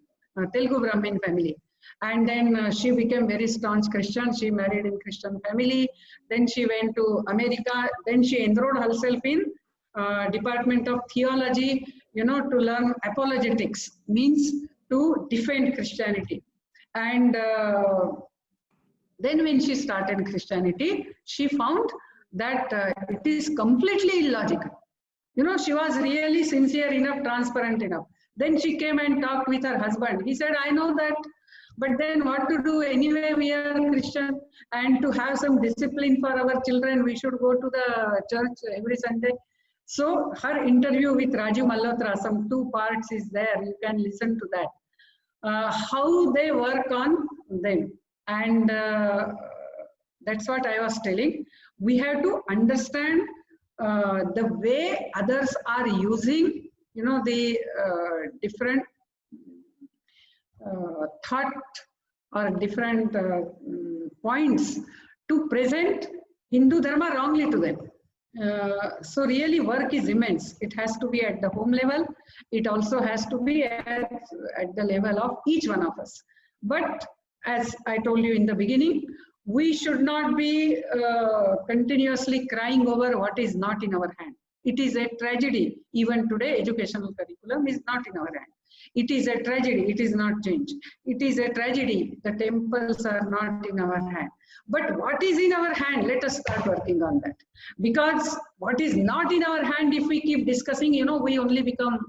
S2: Telugu Brahmin family. And then she became very staunch Christian. She married in Christian family. Then she went to America. Then she enrolled herself in Department of Theology, to learn apologetics, means to defend Christianity. And then when she started Christianity, she found that it is completely illogical. She was really sincere enough, transparent enough. Then she came and talked with her husband. He said, I know that, but then what to do? Anyway, we are Christian, and to have some discipline for our children, we should go to the church every Sunday. So her interview with Raju Malhotra, some 2 parts is there. You can listen to that. How they work on them. And that's what I was telling. We have to understand the way others are using, the different thought or different points to present Hindu Dharma wrongly to them. So really work is immense. It has to be at the home level. It also has to be at the level of each one of us. But as I told you in the beginning, we should not be continuously crying over what is not in our hand. It is a tragedy. Even today, educational curriculum is not in our hand. It is a tragedy. It is not change. It is a tragedy. The temples are not in our hand. But what is in our hand? Let us start working on that. Because what is not in our hand, if we keep discussing, we only become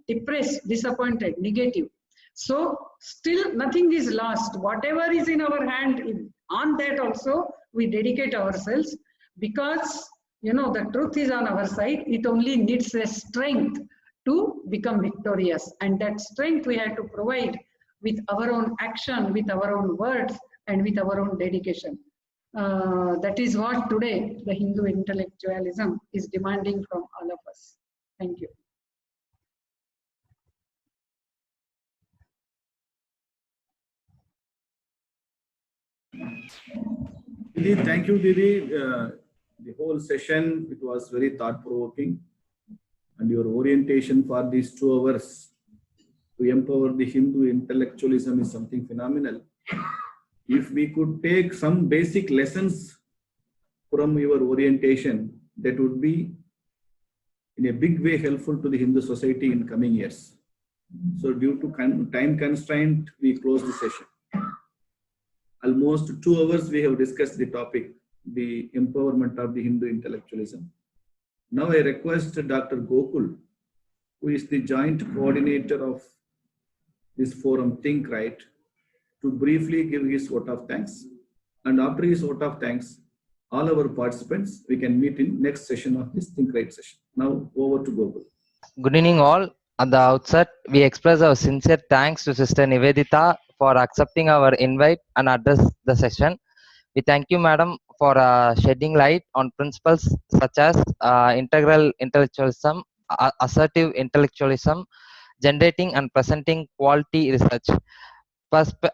S2: depressed, disappointed, negative. So still nothing is lost. Whatever is in our hand, on that also we dedicate ourselves, because the truth is on our side. It only needs a strength to become victorious, and that strength we have to provide with our own action, with our own words, and with our own dedication. That is what today the Hindu intellectualism is demanding from all of us. Thank you.
S1: Didi, thank you, Didi. The whole session, it was very thought-provoking, and your orientation for these 2 hours to empower the Hindu intellectualism is something phenomenal. If we could take some basic lessons from your orientation, that would be in a big way helpful to the Hindu society in coming years. So due to time constraint, we close the session. Almost 2 hours we have discussed the topic, the empowerment of the Hindu intellectualism. Now I request Dr. Gokul, who is the joint coordinator of this forum, Think Right, to briefly give his vote of thanks. And after his vote of thanks, all our participants, we can meet in next session of this Think Right session. Now over to Gokul.
S9: Good evening all. At the outset, we express our sincere thanks to Sister Nivedita for accepting our invite and address the session. We thank you, Madam, for shedding light on principles such as integral intellectualism, assertive intellectualism, generating and presenting quality research,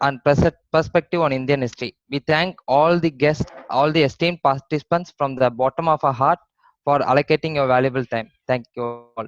S9: and perspective on Indian history. We thank all the guests, all the esteemed participants from the bottom of our heart for allocating your valuable time. Thank you all.